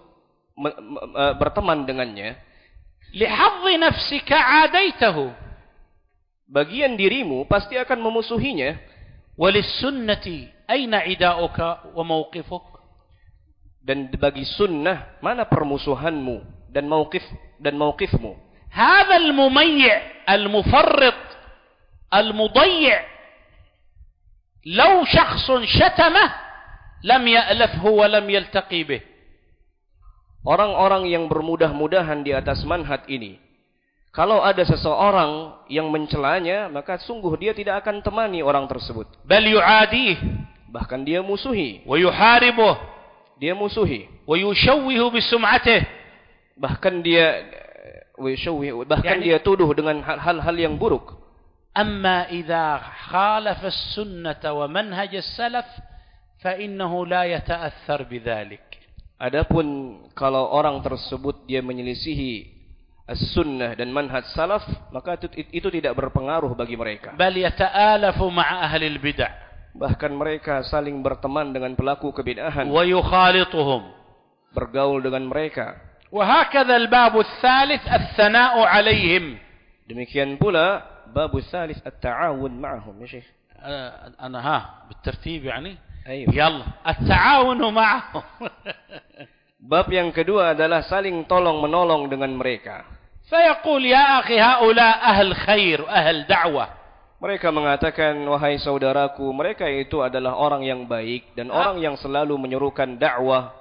S3: berteman dengannya?
S2: لحظ نفسك عاديته.
S3: Bagian dirimu pasti akan memusuhinya.
S2: وللسنة أين عداؤك وموقفك؟
S3: Dan bagi sunnah, mana permusuhanmu dan mauqifmu?
S2: هذا المميع المفرط المضيع لو شخص شتمه لم يألفه ولم يلتقي به.
S3: Orang-orang yang bermudah-mudahan di atas manhaj ini, kalau ada seseorang yang mencelanya, maka sungguh dia tidak akan temani orang tersebut.
S2: بل يعاديه.
S3: Bahkan dia musuhi.
S2: ويحاربه.
S3: Dia musuhi.
S2: ويشوه بسمعته.
S3: Bahkan dia tuduh dengan hal-hal yang buruk.
S2: أما إذا خالف السنة ومنهج السلف فإنه لا يتأثر بذلك.
S3: Adapun kalau orang tersebut dia menyelisihi as-sunnah dan manhaj salaf, maka itu tidak berpengaruh bagi mereka.
S2: بل يتآلف مع أهل البدع.
S3: Bahkan mereka saling berteman dengan pelaku kebid'ahan.
S2: ويخالطهم.
S3: Bergaul dengan mereka.
S2: وهكذا الباب الثالث الثناء عليهم.
S3: Demikian pula bab tsalits at-ta'awun ma'ahum ya Syekh.
S2: أنا بالترتيب يعني.
S3: Ayo.
S2: يلا التعاون معهم.
S3: Bab yang kedua adalah saling tolong menolong dengan mereka.
S2: فيقول يا أخي هؤلاء أهل خير أهل دعوة.
S3: Mereka mengatakan, wahai saudaraku, mereka itu adalah orang yang baik dan orang yang selalu menyerukan dakwah.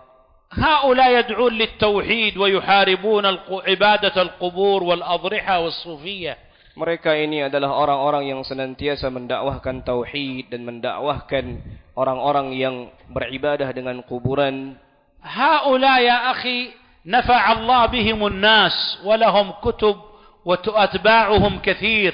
S2: هؤلاء يدعون للتوحيد ويحاربون عبادة القبور والأضرحة والصوفية.
S3: Mereka ini adalah orang-orang yang senantiasa mendakwahkan tauhid dan mendakwahkan orang-orang yang beribadah dengan kuburan.
S2: هؤلاء يا أخي نفع الله بهم الناس ولهم كتب وأتباعهم كثير.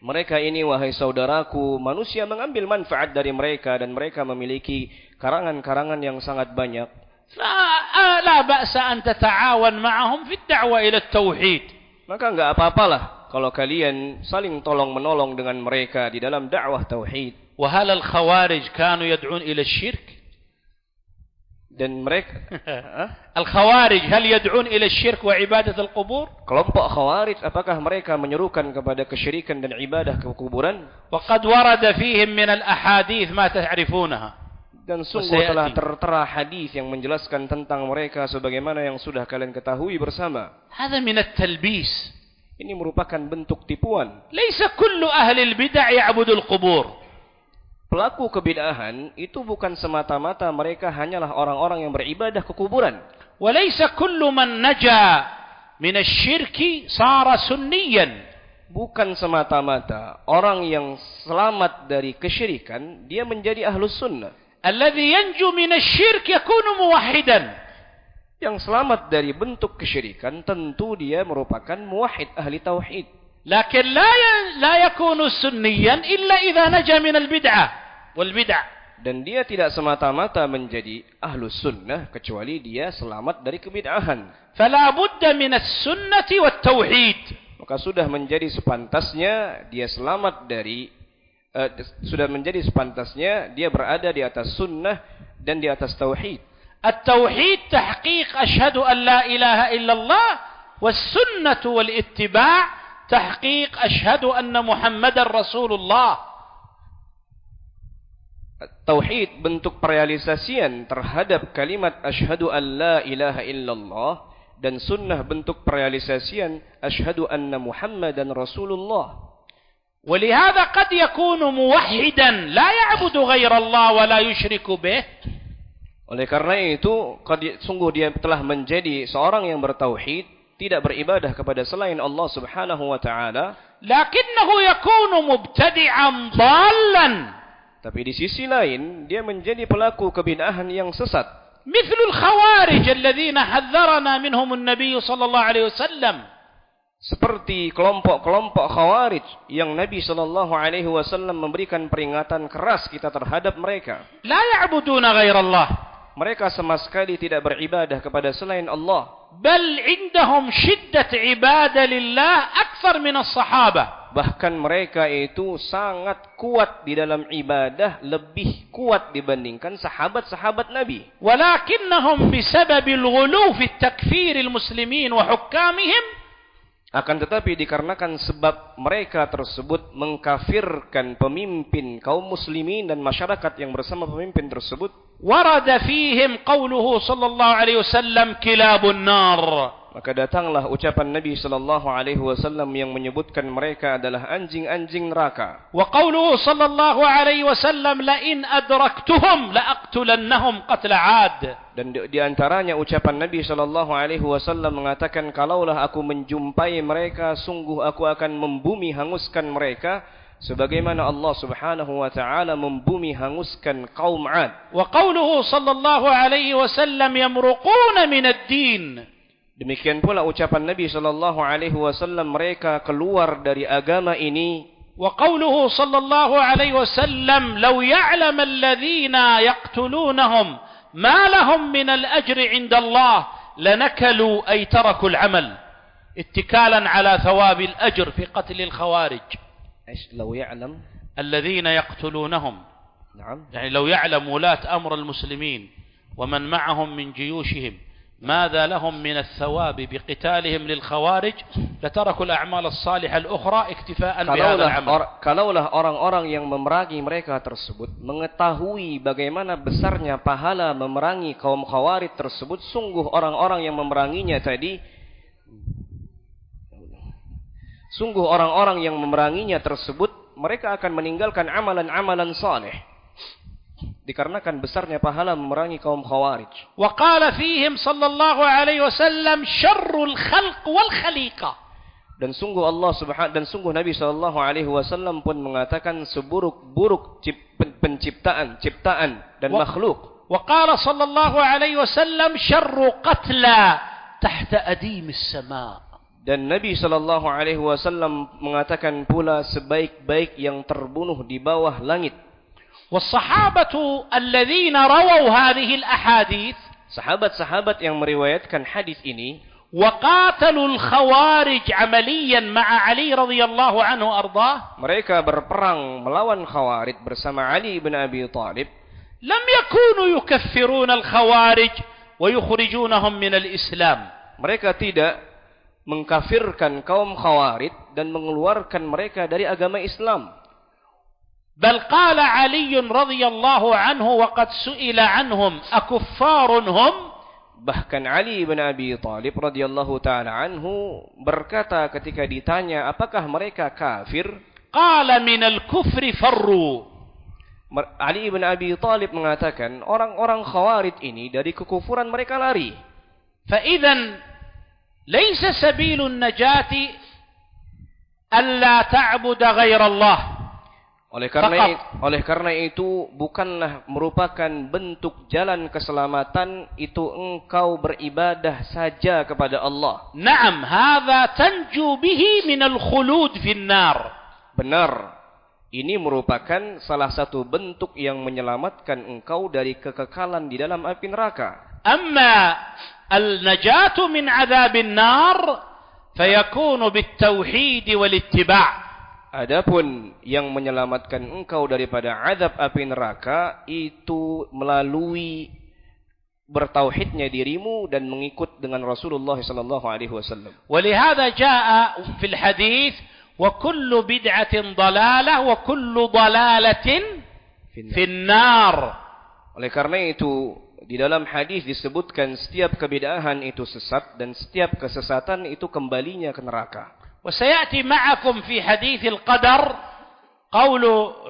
S3: Mereka ini, wahai saudaraku, manusia mengambil manfaat dari mereka dan mereka memiliki karangan-karangan yang sangat banyak.
S2: فلا بأس أن تتعاون معهم في الدعوة إلى التوحيد.
S3: Maka enggak apa-apalah kalau kalian saling tolong-menolong dengan mereka di dalam dakwah tauhid.
S2: وهل الخوارج كانوا يدعون إلى الشرك؟
S3: Dan mereka
S2: الخوارج هل يدعون إلى الشرك وعبادة القبور؟
S3: kelompok khawarij, apakah mereka menyerukan kepada kesyirikan dan ibadah ke kuburan?
S2: وقد ورد فيهم من الأحاديث ما تعرفونها.
S3: Dan sungguh telah tertera hadis yang menjelaskan tentang mereka sebagaimana yang sudah kalian ketahui bersama.
S2: هذا من التلبيس.
S3: Ini merupakan bentuk tipuan.
S2: ليس كل أهل البدع يعبد القبور.
S3: Pelaku kebid'ahan itu bukan semata-mata mereka hanyalah orang-orang yang beribadah ke kuburan.
S2: وليس كل من نجا من الشرك صار سنيا.
S3: Bukan semata-mata orang yang selamat dari kesyirikan dia menjadi ahlus sunnah.
S2: الذي ينجو من الشرك يكون موحدا.
S3: Yang selamat dari bentuk kesyirikan tentu dia merupakan muwahhid, ahli tauhid.
S2: لكن لا يكون سنيا إلا إذا نجا من البدعة والبدع.
S3: Dan dia tidak semata-mata menjadi ahlus sunnah kecuali dia selamat dari kebid'ahan.
S2: فلا بد من السنة والتوحيد.
S3: Maka sudah menjadi sepantasnya dia selamat dari sudah menjadi sepantasnya dia berada di atas sunnah dan di atas tauhid.
S2: التوحيد تحقيق أشهد أن لا إله إلا الله والسنة والاتباع تحقيق أشهد أن محمد رسول الله.
S3: Tauhid bentuk perealisasian terhadap kalimat asyhadu an la ilaha illallah, dan sunnah bentuk perealisasian asyhadu anna Muhammadan Rasulullah.
S2: ولهذا قد يكون موحدا لا يعبد غير الله ولا يشرك به.
S3: Oleh karena itu, sungguh dia telah menjadi seorang yang bertauhid, tidak beribadah kepada selain Allah Subhanahu wa taala.
S2: لكنه يكون مبتدعا ضالا.
S3: Tapi di sisi lain, dia menjadi pelaku kebid'ahan yang sesat.
S2: مثل الخوارج الذين حذرنا منهم النبي صلى الله عليه وسلم.
S3: Seperti kelompok-kelompok Khawarij yang Nabi sallallahu alaihi wasallam memberikan peringatan keras kita terhadap mereka.
S2: لا يعبدون غير الله.
S3: Mereka sama sekali tidak beribadah kepada selain Allah.
S2: بل عندهم شدة عبادة لله أكثر من الصحابة.
S3: Bahkan mereka itu sangat kuat di dalam ibadah, lebih kuat dibandingkan sahabat-sahabat Nabi.
S2: ولكنهم بسبب الغلو في التكفير المسلمين وحكامهم.
S3: Akan tetapi dikarenakan sebab mereka tersebut mengkafirkan pemimpin kaum muslimin dan masyarakat yang bersama pemimpin tersebut,
S2: ورد فيهم قوله صلى الله عليه وسلم كلاب النار.
S3: maka datanglah ucapan Nabi sallallahu alaihi wasallam yang menyebutkan mereka adalah anjing-anjing neraka.
S2: وقوله صلى الله عليه وسلم لئن أدركتهم لأقتلنهم قتل عاد.
S3: Dan di antaranya ucapan Nabi sallallahu alaihi wasallam mengatakan, kalaulah aku menjumpai mereka, sungguh aku akan membumi hanguskan mereka sebagaimana Allah Subhanahu wa taala membumi hanguskan kaum 'Ad.
S2: وقوله صلى الله عليه وسلم يمرقون من الدين.
S3: Demikian pula ucapan Nabi sallallahu alaihi wasallam, mereka keluar dari agama ini.
S2: وقوله صلى الله عليه وسلم لو يعلم الذين يقتلونهم ما لهم من الأجر عند الله لنكلوا أي تركوا العمل اتكالا على ثواب الأجر في قتل الخوارج.
S3: لو يعلم
S2: الذين يقتلونهم،
S3: نعم،
S2: يعني لو يعلم ولاة أمر المسلمين ومن معهم من جيوشهم ماذا لهم من الثواب بقتالهم للخوارج لتركوا الأعمال الصالحة الأخرى اكتفاء بهذا العمل.
S3: Kalaulah orang-orang yang memerangi mereka tersebut mengetahui bagaimana besarnya pahala memerangi kaum Khawarij tersebut, sungguh orang-orang yang memeranginya tadi, sungguh orang-orang yang memeranginya tersebut mereka akan meninggalkan amalan-amalan saleh dikarenakan besarnya pahala memerangi kaum Khawarij.
S2: وقال فيهم صلى الله عليه وسلم شر الخلق والخليقة.
S3: Dan sungguh Nabi sallallahu alaihi wasallam pun mengatakan seburuk-buruk ciptaan dan makhluk.
S2: وقال صلى الله عليه وسلم شر قتلى تحت أديم السماء.
S3: Dan Nabi sallallahu alaihi wasallam mengatakan pula sebaik-baik yang terbunuh di bawah langit.
S2: والصحابة الذين رووا هذه الأحاديث,
S3: sahabat-sahabat yang meriwayatkan hadis ini,
S2: وقاتلوا الخوارج عمليا مع علي رضي الله عنه أرضاه,
S3: mereka berperang melawan Khawarij bersama Ali bin Abi Thalib,
S2: لم يكونوا يكفرون الخوارج ويخرجونهم من الإسلام.
S3: mereka tidak mengkafirkan kaum Khawarij dan mengeluarkan mereka dari agama Islam.
S2: بل قال علي رضي الله عنه وقد سئل عنهم أكفار هم.
S3: Bahkan Ali bin Abi Thalib radhiyallahu taala anhu berkata ketika ditanya apakah mereka kafir,
S2: qala minal kufri farru.
S3: Ali bin Abi Thalib mengatakan orang-orang Khawarij ini dari kekufuran mereka lari.
S2: Fa idzan laysa sabilun najati alla ta'budu ghaira Allah.
S3: Oleh karena itu bukanlah merupakan bentuk jalan keselamatan itu engkau beribadah saja kepada Allah.
S2: نعم هذا تنجو به من الخلود في النار.
S3: Benar, ini merupakan salah satu bentuk yang menyelamatkan engkau dari kekekalan di dalam api neraka.
S2: أما النجاة من عذاب النار فيكون بالتوحيد والاتباع.
S3: Adapun yang menyelamatkan engkau daripada azab api neraka itu melalui bertauhidnya dirimu dan mengikut dengan Rasulullah sallallahu alaihi wasallam.
S2: ولهذا جاء في الحديث وكل بدعة ضلالة وكل ضلالة في النار.
S3: Oleh karena itu di dalam hadis disebutkan setiap kebid'ahan itu sesat dan setiap kesesatan itu kembalinya ke neraka.
S2: وسيأتي معكم في حديث القدر قول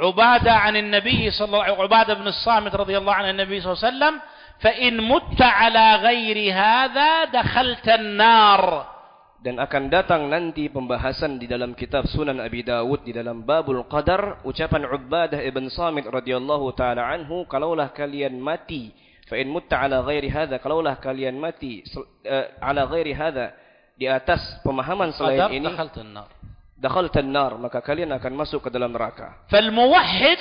S2: عبادة عن النبي عبادة بن الصامت رضي الله عنه النبي صلى الله عليه وسلم فإن مت على غير هذا دخلت النار.
S3: Dan akan datang nanti pembahasan di dalam kitab Sunan Abi Dawud di dalam Babul Qadar ucapan Ubadah ibn Samit radhiyallahu taala anhu, kalaulah kalian mati fa in mutta ala ghairi hadza, kalaulah kalian mati ala ghairi hadza, di atas pemahaman selain ini, dakhaltan nar, maka kalian akan masuk ke dalam neraka.
S2: Fal muwahhid,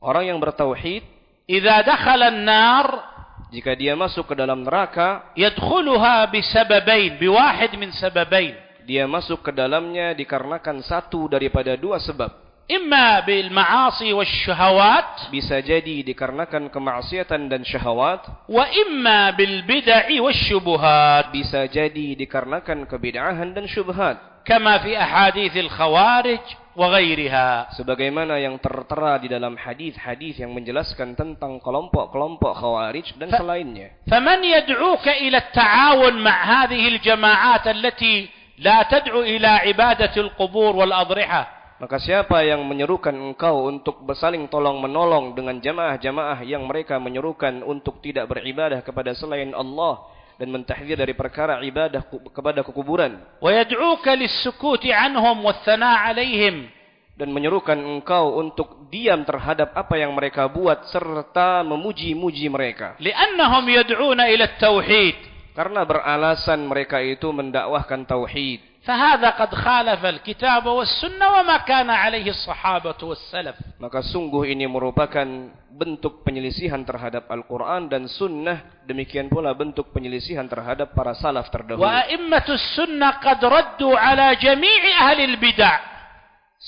S3: orang yang bertauhid,
S2: idza dakhala an-nar,
S3: jika dia masuk ke dalam neraka,
S2: yadkhuluha bisababain, biwahid min sababain,
S3: dia masuk ke dalamnya dikarenakan satu daripada dua sebab.
S2: Imma bil ma'asi wasyahawat,
S3: bisa jadi dikarenakan kemaksiatan dan syahwat.
S2: Wa imma bil bid'ah wasyubuhat,
S3: bisa jadi dikarenakan kebid'ahan dan syubhat.
S2: Kama fi ahaditsil khawarij wa ghairiha,
S3: sebagaimana yang tertera di dalam hadis-hadis yang menjelaskan tentang kelompok-kelompok khawarij dan selainnya.
S2: Faman yad'uka ila at-ta'awun ma' hadhihi al-jama'at allati la tad'u ila ibadati al-qubur wal adriha,
S3: maka siapa yang menyerukan engkau untuk bersaling tolong-menolong dengan jamaah-jamaah yang mereka menyerukan untuk tidak beribadah kepada selain Allah dan mentahdzir dari perkara ibadah kepada kuburan,
S2: wa yad'uka lis-sukuti 'anhum wath-thana' 'alaihim,
S3: dan menyerukan engkau untuk diam terhadap apa yang mereka buat serta memuji-muji mereka,
S2: li'annahum yad'una ila at-tauhid,
S3: karena beralasan mereka itu mendakwahkan tauhid.
S2: فهذا قد خالف الكتاب والسنة وما كان عليه الصحابة والسلف.
S3: Maka sungguh ini merupakan bentuk penyelisihan terhadap Al-Quran dan Sunnah, demikian pula bentuk penyelisihan terhadap para salaf terdahulu.
S2: وأئمة السنة قد ردوا على جميع أهل البدع.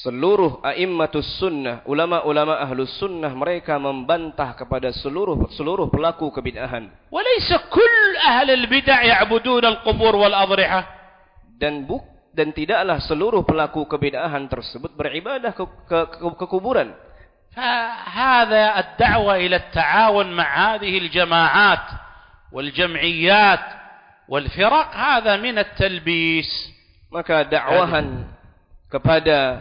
S3: Seluruh a'immatus sunnah, ulama-ulama ahlus sunnah, mereka membantah kepada seluruh pelaku kebid'ahan.
S2: وليس كل أهل البدع يعبدون القبور والأضرحة.
S3: Dan tidaklah seluruh pelaku kebid'ahan tersebut beribadah ke kuburan.
S2: فهذا الدعوة إلى التعاون مع هذه الجماعات والجمعيات والفرق هذا من التلبيس.
S3: Maka dakwahan kepada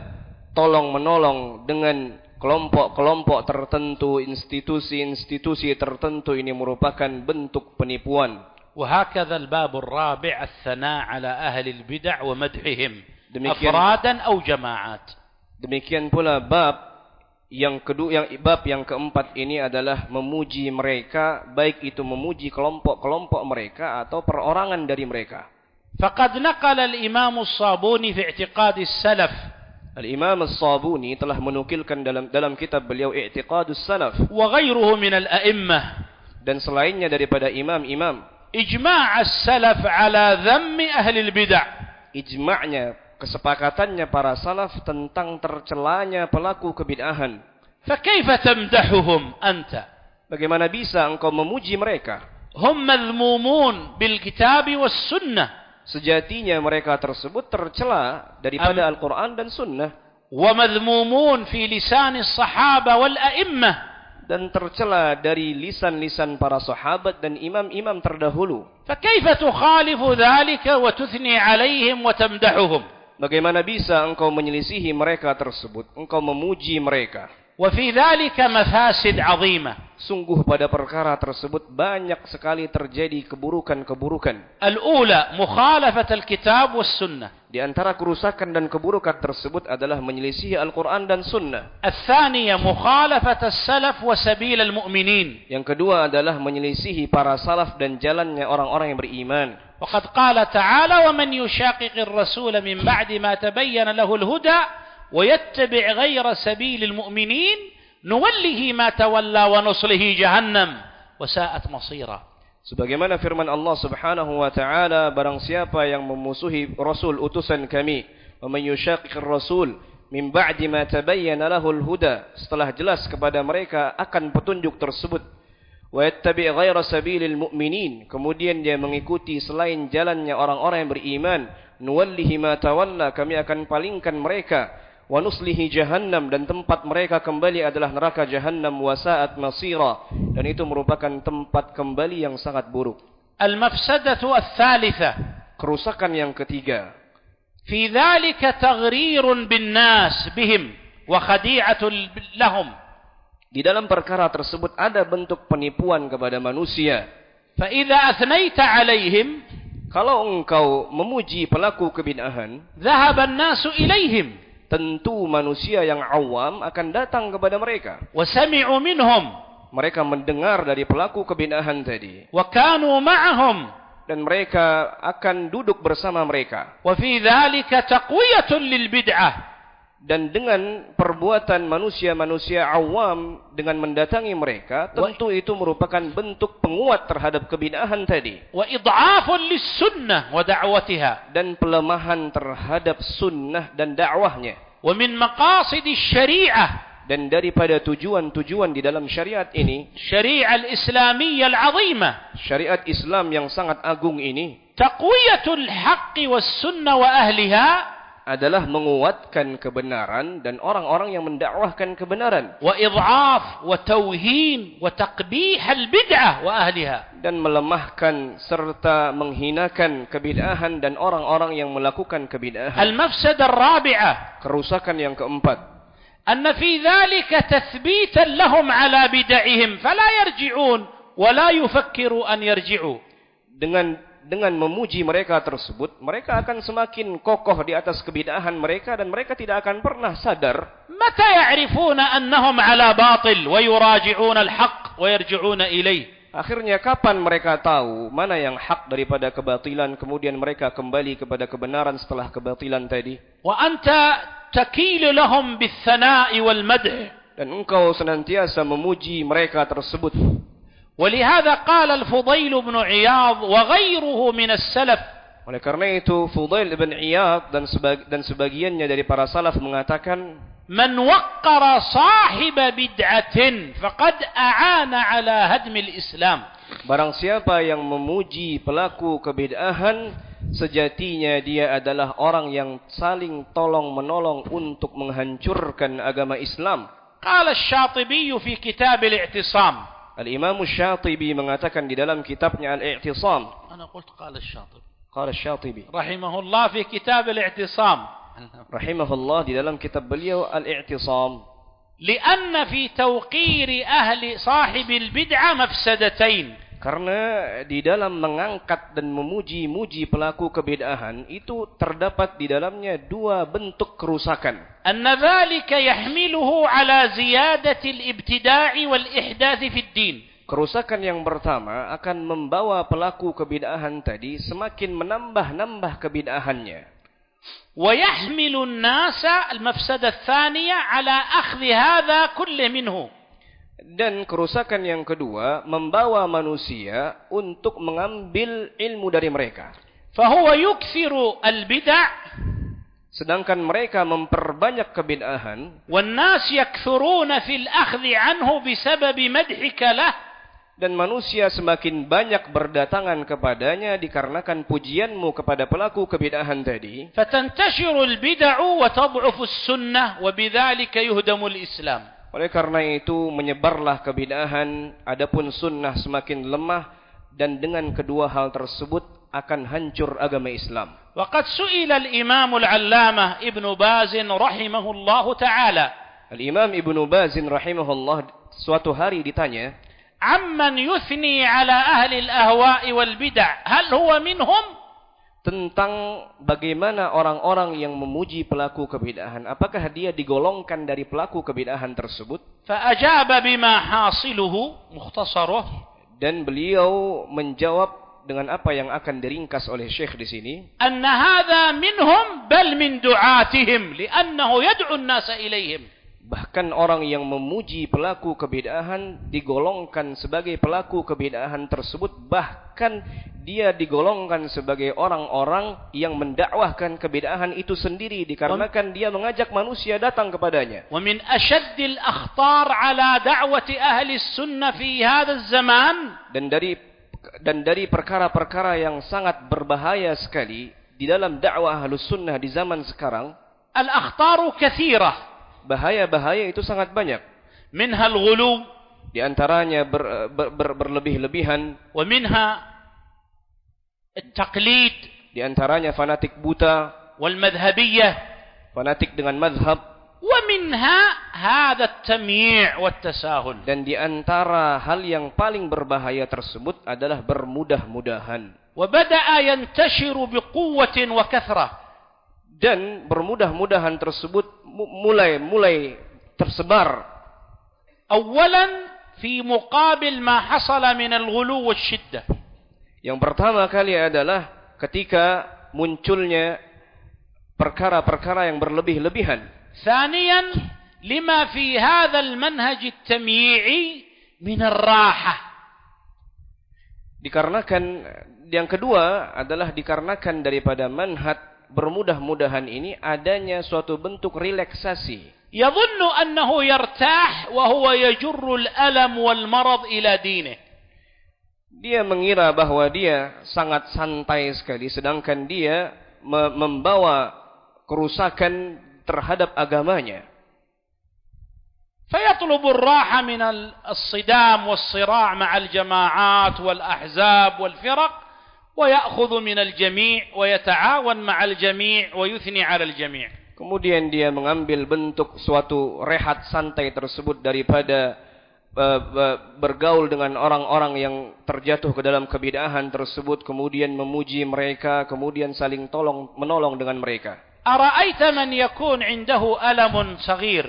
S3: tolong menolong dengan kelompok-kelompok tertentu, institusi-institusi tertentu, ini merupakan bentuk penipuan.
S2: وهكذا الباب الرابع الثناء على أهل البدع ومدحهم أفرادا أو جماعات.
S3: Demikian pula bab yang keempat ini adalah memuji mereka, baik itu memuji kelompok-kelompok mereka atau perorangan dari mereka.
S2: فقد نقل الإمام الصابوني في اعتقاد السلف.
S3: Al-Imam As-Sabuni telah menukilkan dalam kitab beliau I'tiqadus Salaf,
S2: وغيره من الأئمة,
S3: dan selainnya daripada imam-imam,
S2: إجماع السلف على ذم أهل البدع.
S3: Ijma'nya, kesepakatannya para salaf tentang tercelanya pelaku kebid'ahan.
S2: فكيف تمدحهم أنت؟
S3: Bagaimana bisa engkau memuji mereka?
S2: هم مذمومون بالكتاب والسنة.
S3: Sejatinya mereka tersebut tercela daripada Al-Quran dan Sunnah.
S2: ومذمومون في لسان الصحابة والأئمة,
S3: dan tercela dari lisan-lisan para sahabat dan imam-imam terdahulu.
S2: فكيف تخالف ذلك وتثني عليهم وتمدحهم؟
S3: Bagaimana bisa engkau menyelisihi mereka tersebut, engkau memuji mereka?
S2: وفي ذلك مفاسد عظيمة.
S3: Sungguh pada perkara tersebut banyak sekali terjadi keburukan-keburukan.
S2: الأولى مخالفة الكتاب والسنة.
S3: Di antara kerusakan dan keburukan tersebut adalah menyelisihi Al-Quran dan Sunnah.
S2: الثانية مخالفة السلف وسبيل المؤمنين.
S3: Yang kedua adalah menyelisihi para salaf dan jalannya orang-orang yang beriman.
S2: وقد قال تعالى ومن يشاقق الرسول من بعد ما تبين له الهدى ويتبع غير سبيل المؤمنين نوله ما تولى ونصله جهنم وساءت مصيرا.
S3: Sebagaimana firman Allah Subhanahu wa taala, barang siapa yang memusuhi rasul utusan kami, wa may yushaqiqir rasul min ba'di ma tabayyana lahul huda, setelah jelas kepada mereka akan petunjuk tersebut, wa yattabi' ghaira sabilil mu'minin, kemudian dia mengikuti selain jalannya orang-orang yang beriman, nuwallihi ma tawalla, kami akan palingkan mereka, wa nuslihi jahannam, dan tempat mereka kembali adalah neraka jahannam, wa sa'at masira, dan itu merupakan tempat kembali yang sangat buruk.
S2: Al-mafsadatu ats-tsalitsah,
S3: kerusakan yang ketiga,
S2: fi dzalika taghrirun bin-nas bihim wa khadi'atun lahum.
S3: Di dalam perkara tersebut ada bentuk penipuan kepada manusia.
S2: Fa idza athnaita 'alaihim,
S3: kalau engkau memuji pelaku kebid'ahan,
S2: dhahaba an-nasu ilaihim,
S3: tentu manusia yang awam akan datang kepada mereka.
S2: Wa sami'u minhum,
S3: mereka mendengar dari pelaku kebid'ahan tadi.
S2: Wa kanu ma'ahum,
S3: dan mereka akan duduk bersama mereka.
S2: Wa fi dzalika taqwiyatun lil bid'ah, dan
S3: dengan perbuatan manusia-manusia awam dengan mendatangi mereka, tentu itu merupakan bentuk penguat terhadap kebid'ahan tadi.
S2: Wa id'afun lis sunnah wa da'watiha,
S3: dan pelemahan terhadap sunnah dan dakwahnya.
S2: Wa min maqasidis syari'ah,
S3: dan daripada tujuan-tujuan di dalam syariat ini,
S2: syari'ah al-islamiyyah al-'azimah,
S3: syariat Islam yang sangat agung ini,
S2: taqwiyatul haqqi was sunnah wa ahliha,
S3: adalah menguatkan kebenaran dan orang-orang yang mendakwahkan kebenaran.
S2: Wa idhaf wa tauhin wa taqbih al-bid'ah wa ahliha,
S3: dan melemahkan serta menghinakan kebid'ahan dan orang-orang yang melakukan kebid'ahan.
S2: Al-mafsadah ar-rabi'ah,
S3: kerusakan yang keempat,
S2: anna fi dhalika tathbitan lahum ala bid'ahihim fala yarji'un wa la yufakkiru an yarji'u. Dengan memuji mereka tersebut, mereka akan semakin kokoh di atas kebid'ahan mereka dan mereka tidak akan pernah sadar. Mata ya'rifuna annahum ala batil wa yuraji'una al-haq wa yarji'una ilayh.
S3: Akhirnya kapan mereka tahu mana yang hak daripada kebatilan, kemudian mereka kembali kepada kebenaran setelah kebatilan tadi.
S2: Wa anta takilu lahum bis-sana'i wal madh,
S3: dan engkau senantiasa memuji mereka tersebut.
S2: ولهذا قال الفضيل بن عياض وغيره من السلف,
S3: oleh karena itu Fudail bin Iyad dan sebagiannya dari para salaf mengatakan,
S2: man waqqara sahib bid'atin faqad a'ana ala hadm al-islam,
S3: barang siapa yang memuji pelaku kebid'ahan, sejatinya dia adalah orang yang saling tolong-menolong untuk menghancurkan agama Islam.
S2: Qala asy-Syatibi fi kitab al-i'tisam,
S3: Al-Imam Asy-Syatibi mengatakan di dalam kitabnya Al-I'tisam.
S2: Ana qult qala asy-Syatibi.
S3: Qala asy-Syatibi
S2: rahimahullah fi kitab al-i'tisam.
S3: Rahimahullah di dalam kitab beliau Al-I'tisam.
S2: Lianna fi tawqir ahli sahib al-bid'ah mafsadatain.
S3: Karena di dalam mengangkat dan memuji-muji pelaku kebid'ahan itu terdapat di dalamnya dua bentuk kerusakan.
S2: Anna dzalika yahmiluhu ala ziyadati al-ibtida'i wal ihdath fi ad-din.
S3: Kerusakan yang pertama akan membawa pelaku kebid'ahan tadi semakin menambah-nambah kebid'ahannya.
S2: Wa yahmilu an-nasa al-mafsadah ats-tsaniyah ala akhdhi hadha kulli minhu.
S3: Dan kerusakan yang kedua membawa manusia untuk mengambil ilmu dari mereka.
S2: Fahuwa yukthiru al-bid'ah,
S3: sedangkan mereka memperbanyak kebid'ahan.
S2: Wan nas yakthuruna fil akhdhi anhu bisababi madhika lah,
S3: dan manusia semakin banyak berdatangan kepadanya dikarenakan pujianmu kepada pelaku kebid'ahan tadi.
S2: Fatantashiru al-bid'u wa tad'ufu as-sunnah wa bidzalika yuhdamu al-islam.
S3: Oleh karena itu menyebarlah kebid'ahan, adapun sunnah semakin lemah, dan dengan kedua hal tersebut akan hancur agama Islam.
S2: Waqad su'ila al-Imam al-'Allamah Ibnu Baz rahimahullahu ta'ala
S3: Al-Imam Ibnu Baz rahimahullah suatu hari ditanya,
S2: "Amman yuthni ala ahli al-ahwa'i wal bid'ah, hal huwa minhum?"
S3: Tentang bagaimana orang-orang yang memuji pelaku kebid'ahan, apakah dia digolongkan dari pelaku kebid'ahan tersebut?
S2: فأجاب بما حاصله مختصره.
S3: Dan beliau menjawab dengan apa yang akan diringkas oleh Syekh di sini.
S2: أن هذا منهم بل من دعاتهم لأنه يدعو الناس إليهم.
S3: Bahkan orang yang memuji pelaku kebid'ahan digolongkan sebagai pelaku kebid'ahan tersebut, bahkan dia digolongkan sebagai orang-orang yang mendakwahkan kebid'ahan itu sendiri dikarenakan dia mengajak manusia datang kepadanya.
S2: ومن أشد الأخطار على دعوة أهل السنة في هذا الزمان.
S3: Dan dari perkara-perkara yang sangat berbahaya sekali di dalam dakwah Ahlus Sunnah di zaman sekarang,
S2: الأخطار كثيرة.
S3: bahaya-bahaya itu sangat banyak.
S2: منها الغلو.
S3: Di antaranya berlebih-lebihan.
S2: ومنها التقليد.
S3: Di antaranya fanatik buta.
S2: والمذهبية.
S3: Fanatik dengan mazhab.
S2: ومنها هذا التمييع والتساهل.
S3: Dan di antara hal yang paling berbahaya tersebut adalah bermudah-mudahan.
S2: وبدأ ينتشر بقوة وكثرة.
S3: Dan bermudah-mudahan tersebut mulai tersebar.
S2: أولا في مقابل ما حصل من الغلو والشدة.
S3: Yang pertama kali adalah ketika munculnya perkara-perkara yang berlebih-lebihan.
S2: ثانيا لما في هذا المنهج التمييعي من الراحة.
S3: Dikarenakan yang kedua adalah dikarenakan daripada manhaj bermudah-mudahan ini adanya suatu bentuk relaksasi.
S2: يظن أنه يرتاح وهو يجر الألم والمرض إلى دينه.
S3: Dia mengira bahwa dia sangat santai sekali, sedangkan dia membawa kerusakan terhadap agamanya.
S2: فيطلب الراحة من الصدام والصراع مع الجماعات والأحزاب والفرق ويأخذ من الجميع ويتعاون مع الجميع ويثني على الجميع.
S3: Kemudian dia mengambil bentuk suatu rehat santai tersebut daripada bergaul dengan orang-orang yang terjatuh ke dalam kebid'ahan tersebut, kemudian memuji mereka, kemudian saling menolong dengan mereka.
S2: أرأيت من يكون عنده ألم صغير.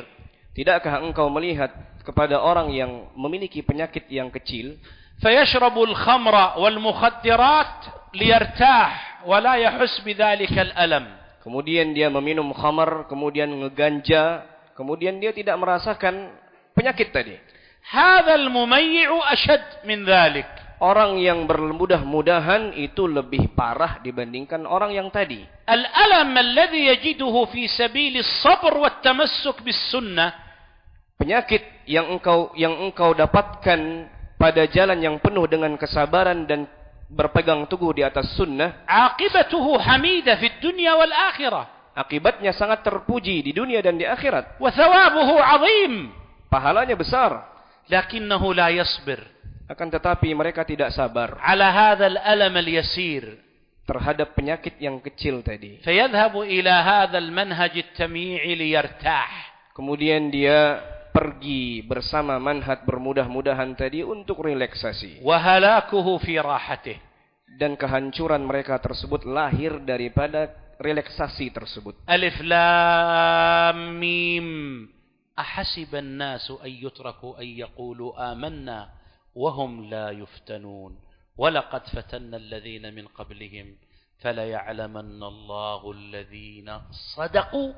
S3: Tidakkah engkau melihat kepada orang yang memiliki penyakit yang kecil,
S2: فيشرب الخمر والمخدرات ليرتاح ولا يحس بذلك الألم.
S3: Kemudian dia meminum khamar, kemudian ngeganja, kemudian dia tidak merasakan penyakit tadi.
S2: هذا المميع أشد من ذلك.
S3: Orang yang bermudah-mudahan itu lebih parah dibandingkan orang yang tadi.
S2: الألم الذي يجده في سبيل الصبر والتمسك بالسنة.
S3: Penyakit yang engkau dapatkan pada jalan yang penuh dengan kesabaran dan berpegang teguh di atas sunnah,
S2: عاقبته حميدة في الدنيا والآخرة.
S3: akibatnya sangat terpuji di dunia dan di akhirat.
S2: وثوابه عظيم.
S3: Pahalanya besar.
S2: لكنه لا يصبر.
S3: Akan tetapi mereka tidak sabar
S2: على هذا الألم اليسير.
S3: terhadap penyakit yang kecil tadi.
S2: فيذهب إلى هذا المنهج التمييعي ليرتاح.
S3: Kemudian dia pergi bersama manhaj bermudah-mudahan tadi untuk relaksasi.
S2: وهلاكه في راحته.
S3: Dan kehancuran mereka tersebut lahir daripada relaksasi tersebut.
S2: ألف لام ميم أحسب الناس أن يتركوا أن يقولوا آمنا وهم لا يفتنون ولقد فتنا الذين من قبلهم فليعلمن الله الذين صدقوا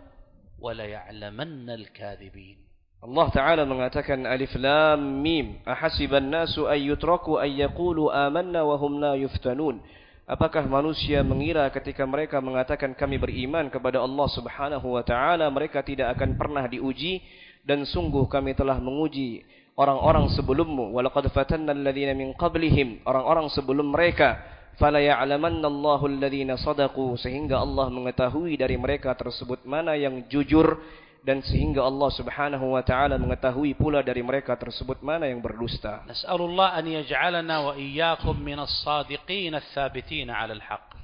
S2: وليعلمن الكاذبين.
S3: Allah Ta'ala mengatakan alif lam mim ahasiban nasu ay yutraku ay yaqulu amanna wa hum la yuftanun. Apakah manusia mengira ketika mereka mengatakan kami beriman kepada Allah Subhanahu wa taala mereka tidak akan pernah diuji, dan sungguh kami telah menguji orang-orang sebelummu, walaqad fatanna alladhina min qablihim, orang-orang sebelum mereka, fala ya'lamanna Allahu alladhina sadaqu, sehingga Allah mengetahui dari mereka tersebut mana yang jujur, dan sehingga Allah Subhanahu wa taala mengetahui pula dari mereka tersebut mana yang berdusta.
S2: Nas'alullah an yaj'alana wa iyyakum minas sadiqin ats-tsabitin 'ala al-haqq.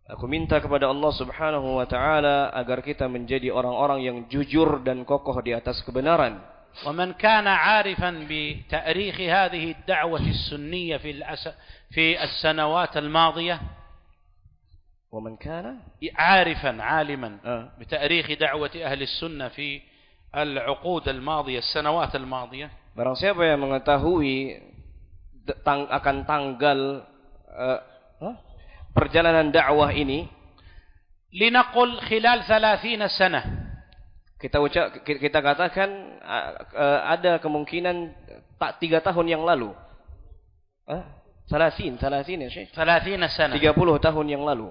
S3: Aku minta kepada Allah Subhanahu wa taala agar kita menjadi orang-orang yang jujur dan kokoh di atas kebenaran.
S2: ومن كان عارفا بتاريخ هذه الدعوة السنية في السنوات الماضية
S3: ومن كان
S2: عالما بتاريخ دعوة أهل السنة في العقود الماضية السنوات الماضية.
S3: Barang siapa yang mengetahui akan tanggal perjalanan dakwah ini,
S2: لنقل خلال 30 سنة.
S3: Kita katakan ada kemungkinan 3 tahun yang lalu. 30 ya Syekh.
S2: 30 سنة.
S3: 30 tahun yang lalu.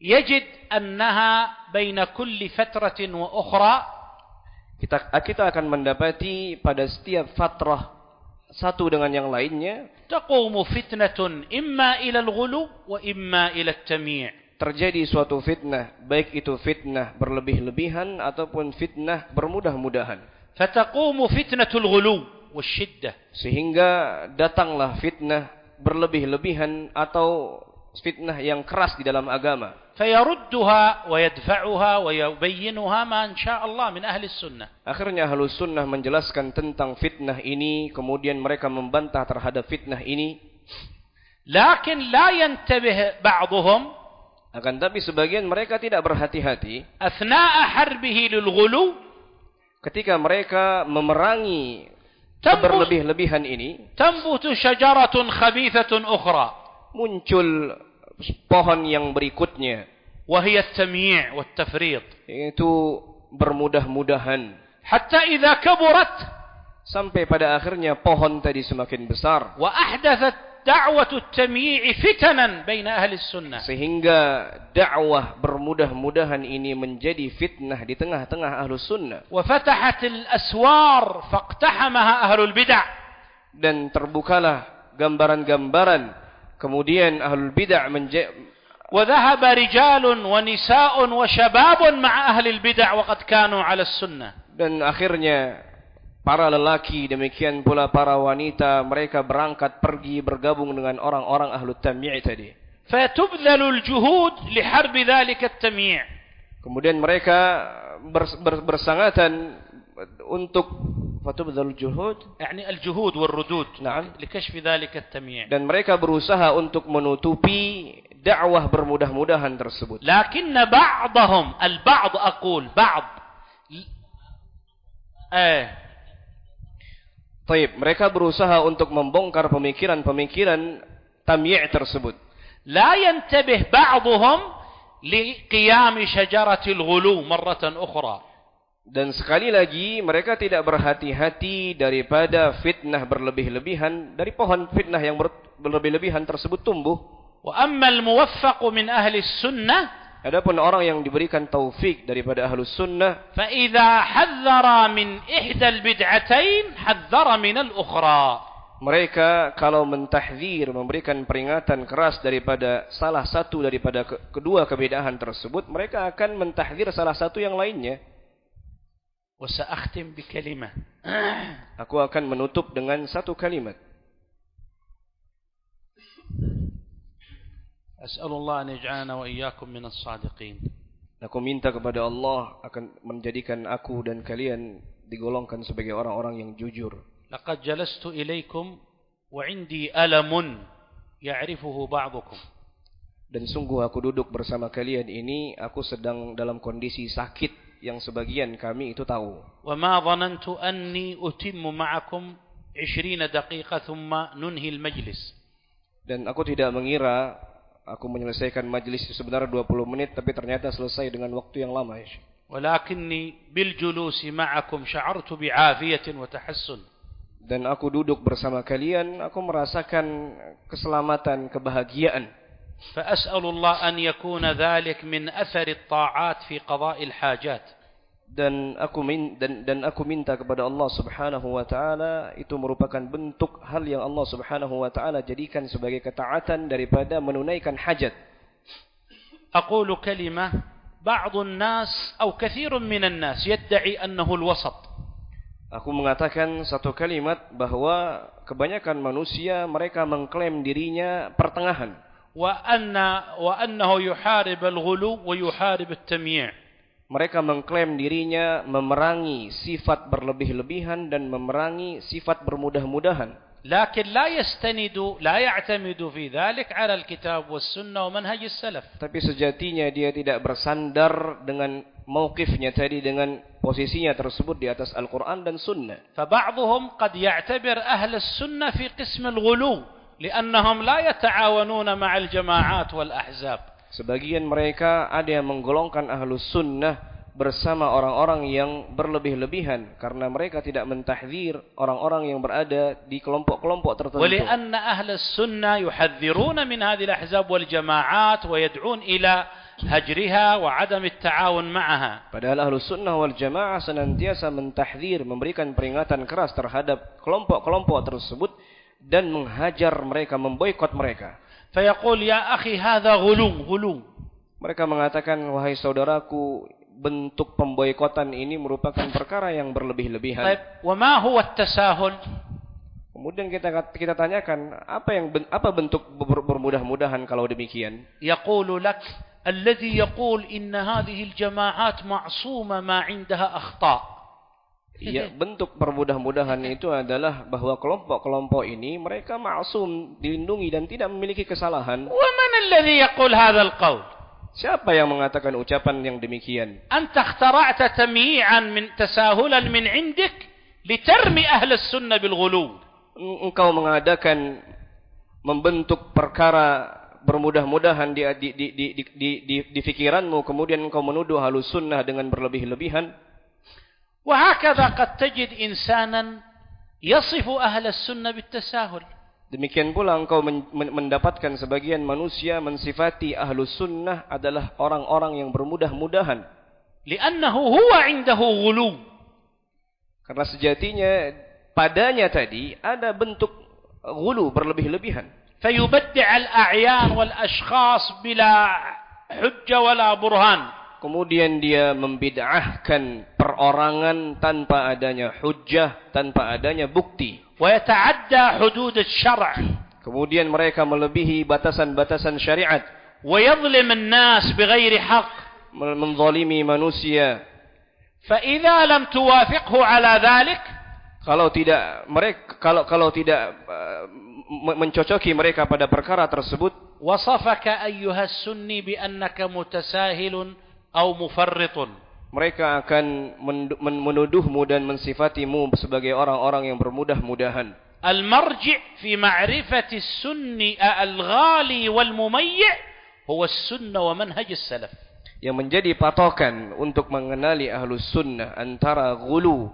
S2: يجد أنها بين كل فترة وأخرى.
S3: Kita akan mendapati pada setiap fatrah satu dengan yang lainnya
S2: تقوم فتنة إما إلى الغلو وإما إلى التمييع.
S3: Terjadi suatu fitnah, baik itu fitnah berlebih-lebihan ataupun fitnah bermudah-mudahan.
S2: فتقوم فتنة الغلو والشدة.
S3: Sehingga datanglah fitnah berlebih-lebihan atau fitnah yang keras di dalam agama.
S2: فيردها ويدفعها ويبينها ما إن شاء الله من أهل السنة.
S3: Akhirnya Ahlus Sunnah menjelaskan tentang fitnah ini, kemudian mereka membantah terhadap fitnah ini.
S2: لكن لا ينتبه بعضهم.
S3: Akan tapi sebagian mereka tidak berhati-hati.
S2: أثناء حربه للغلو.
S3: Ketika mereka memerangi keberlebih-lebihan ini,
S2: تنبت شجرة خبيثة أخرى.
S3: Muncul pohon yang berikutnya,
S2: وهي التمييع والتفريط.
S3: yaitu bermudah-mudahan.
S2: حتى إذا كبرت.
S3: Sampai pada akhirnya pohon tadi semakin besar.
S2: وأحدثت دعوة التمييع فتنا بين أهل السنة.
S3: Sehingga dakwah bermudah-mudahan ini menjadi fitnah di tengah-tengah Ahlus Sunnah.
S2: وفتحت الأسوار فاقتحمها أهل البدع.
S3: Dan terbukalah gambaran-gambaran. Kemudian Ahlul Bid'ah
S2: وذهب رجال ونساء وشباب مع أهل البدع وقد كانوا على السنة.
S3: Dan akhirnya para lelaki demikian pula para wanita mereka berangkat pergi bergabung dengan orang-orang Ahlut Tamyi' tadi.
S2: فتبذل الجهود لحرب ذلك التمييع.
S3: Kemudian mereka bersangatan untuk fatubdzul juhud,
S2: يعني الجهود والردود.
S3: نعم.
S2: لكشف ذلك التمييع.
S3: Dan mereka berusaha untuk menutupi dakwah bermudah-mudahan tersebut.
S2: لكن بعضهم البعض أقول بعض
S3: Taib, mereka berusaha untuk membongkar pemikiran-pemikiran tamyi' tersebut.
S2: لا ينتبه بعضهم لقيام شجرة الغلو مرة أخرى.
S3: Dan sekali lagi mereka tidak berhati-hati daripada fitnah berlebih-lebihan, dari pohon fitnah yang berlebih-lebihan tersebut tumbuh.
S2: وأما الموفق من أهل السنة.
S3: Adapun orang yang diberikan taufik daripada Ahlus Sunnah,
S2: فإذا حذر من إحدى البدعتين حذر من الأخرى.
S3: Mereka kalau mentahdzir, memberikan peringatan keras daripada salah satu daripada kedua kebidahan tersebut, mereka akan mentahdzir salah satu yang lainnya.
S2: وسأختم بكلمة.
S3: Aku akan menutup dengan satu kalimat.
S2: أسأل الله أن يجعلنا وإياكم من الصادقين.
S3: Aku minta kepada Allah akan menjadikan aku dan kalian digolongkan sebagai orang-orang yang jujur.
S2: لقد جلست إليكم وعندي ألم يعرفه بعضكم.
S3: Dan sungguh aku duduk bersama kalian ini, aku sedang dalam kondisi sakit yang sebagian kami itu tahu.
S2: وما ظننت أني أتم معكم 20 دقيقة ثم ننهي المجلس.
S3: Dan aku tidak mengira aku menyelesaikan majlis sebenarnya 20 menit, tapi ternyata selesai dengan waktu yang lama.
S2: ولكني بالجلوس معكم شعرت بعافية وتحسن.
S3: Dan aku duduk bersama kalian, aku merasakan keselamatan, kebahagiaan.
S2: فأسأل الله أن يكون ذلك من أثر الطاعات في قضاء الحاجات.
S3: Dan aku minta kepada Allah Subhanahu wa taala itu merupakan bentuk hal yang Allah Subhanahu wa taala jadikan sebagai ketaatan daripada menunaikan hajat.
S2: أقول كلمة بعض الناس أو كثير من الناس يدعي أنه الوسط.
S3: Aku mengatakan satu kalimat bahwa kebanyakan manusia mereka mengklaim dirinya pertengahan.
S2: وأنه يحارب الغلو ويحارب التمييع.
S3: Mereka mengklaim dirinya memerangi sifat berlebih-lebihan dan memerangi sifat bermudah-mudahan.
S2: لكن لا يعتمد في ذلك على الكتاب والسنة ومنهج السلف.
S3: Tapi sejatinya dia tidak bersandar dengan mauqifnya tadi, dengan posisinya tersebut di atas Al-Quran dan Sunnah.
S2: فبعضهم قد يعتبر أهل السنة في قسم الغلو لأنهم لا يتعاونون مع الجماعات والأحزاب.
S3: Sebagian mereka ada yang menggolongkan Ahlus Sunnah bersama orang-orang yang berlebih-lebihan karena mereka tidak mentahdzir orang-orang yang berada di kelompok-kelompok tertentu.
S2: ولأن أهل السنة يحذرون من هذه الأحزاب والجماعات ويدعون إلى هجرها وعدم التعاون معها.
S3: Padahal Ahlus Sunnah wal Jamaah senantiasa mentahdzir, memberikan peringatan keras terhadap kelompok-kelompok tersebut dan menghajar mereka, memboikot mereka.
S2: فيقول يا أخي هذا غلو.
S3: Mereka mengatakan, wahai saudaraku, bentuk pemboikotan ini merupakan perkara yang berlebih-lebihan.
S2: طيب وما هو التساهل؟
S3: Kemudian kita tanyakan, apa bentuk bermudah-mudahan kalau demikian?
S2: يقول لك الذي يقول إن هذه الجماعات معصومة ما عندها أخطاء.
S3: Ya, bentuk bermudah-mudahan itu adalah bahwa kelompok-kelompok ini mereka maksum, dilindungi dan tidak memiliki kesalahan.
S2: ومن الذي يقول هذا القول؟
S3: Siapa yang mengatakan ucapan yang demikian?
S2: أنت اخترعت تمييعا من تساهلا من عندك لترمي أهل السنة بالغلو.
S3: Engkau mengadakan membentuk perkara bermudah-mudahan di fikiranmu, kemudian engkau menuduh Ahlus Sunnah dengan berlebih-lebihan.
S2: وهكذا قد تجد إنسانا يصف أهل السنة بالتساهل.
S3: Demikian pula engkau mendapatkan sebagian manusia mensifati Ahlus Sunnah adalah orang-orang yang bermudah-mudahan.
S2: لأنه هو عنده غلو.
S3: Karena sejatinya padanya tadi ada bentuk ghulu, berlebih-lebihan.
S2: فيبدع الأعيان والأشخاص بلا حجة ولا برهان.
S3: Kemudian dia membid'ahkan perorangan tanpa adanya hujjah, tanpa adanya bukti.
S2: ويتعدى حدود الشرع.
S3: Kemudian mereka melebihi batasan-batasan syariat.
S2: ويظلم الناس بغير حق.
S3: Menzalimi manusia.
S2: فإذا لم توافقه على ذلك,
S3: kalau tidak mencocoki mereka pada perkara tersebut,
S2: وصفك أيها السني بأنك متساهل أو مفرط.
S3: Mereka akan menuduhmu dan mensifatimu sebagai orang-orang yang bermudah-mudahan.
S2: المرجع في معرفة السني الغالي والمميع هو السنة ومنهج السلف.
S3: Yang menjadi patokan untuk mengenali Ahlus Sunnah antara ghulu,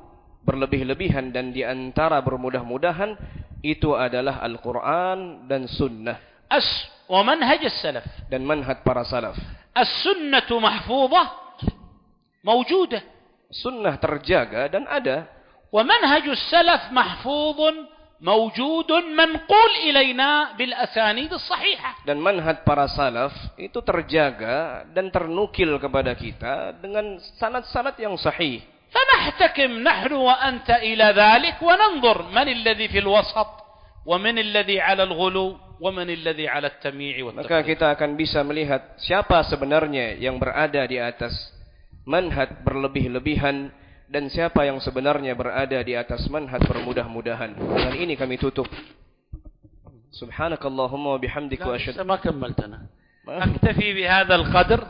S3: berlebih-lebihan, dan di antara bermudah-mudahan itu adalah Al-Quran dan Sunnah.
S2: ومنهج السلف.
S3: Dan manhaj para salaf.
S2: السنة محفوظة موجودة.
S3: Sunnah terjaga dan ada.
S2: ومنهج السلف محفوظ موجود منقول إلينا بالأسانيد الصحيحة.
S3: Dan manhaj para salaf itu terjaga dan ternukil kepada kita dengan sanad-sanad yang sahih.
S2: فنحتكم نحن وأنت إلى ذلك وننظر من الذي في الوسط ومن الذي على الغلو ومن الذي على التمييع والتفريط.
S3: Maka kita akan bisa melihat siapa sebenarnya yang berada di atas manhaj berlebih-lebihan dan siapa yang sebenarnya berada di atas manhaj bermudah-mudahan. Dan ini kami tutup. Subhanakallahumma wa bihamdika wa asyhadu.
S2: ما كملتنا. نكتفي بهذا القدر.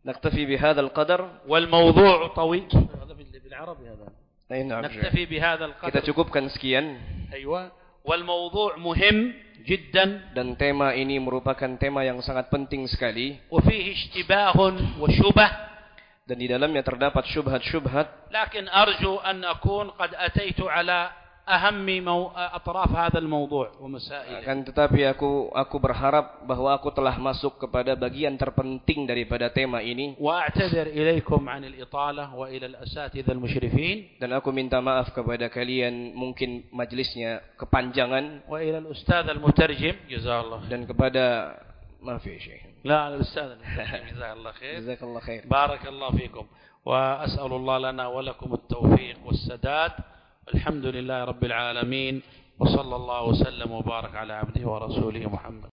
S3: نكتفي بهذا القدر.
S2: والموضوع طويل. هذا بالعربي هذا. نكتفي بهذا القدر.
S3: Kita cukupkan sekian.
S2: أيوة. والموضوع مهم جدا.
S3: Dan tema ini merupakan tema yang sangat penting sekali.
S2: وفيه اشتباه وشبه.
S3: Dan di dalamnya terdapat syubhat-syubhat.
S2: لكن أرجو أن أكون قد أتيت على أهم أطراف هذا الموضوع ومسائله.
S3: Akan tetapi aku berharap bahwa aku telah masuk kepada bagian terpenting daripada tema ini.
S2: وأعتذر إليكم عن الإطالة وإلى الأساتذة المشرفين.
S3: Dan aku minta maaf kepada kalian mungkin majlisnya kepanjangan.
S2: وإلى الأستاذ المترجم جزاه الله.
S3: Dan kepada ما في شيء.
S2: لا الأستاذ المترجم جزاه الله خير.
S3: جزاك الله خير.
S2: بارك الله فيكم وأسأل الله لنا ولكم التوفيق والسداد. الحمد لله رب العالمين وصلى الله وسلم وبارك على عبده ورسوله محمد.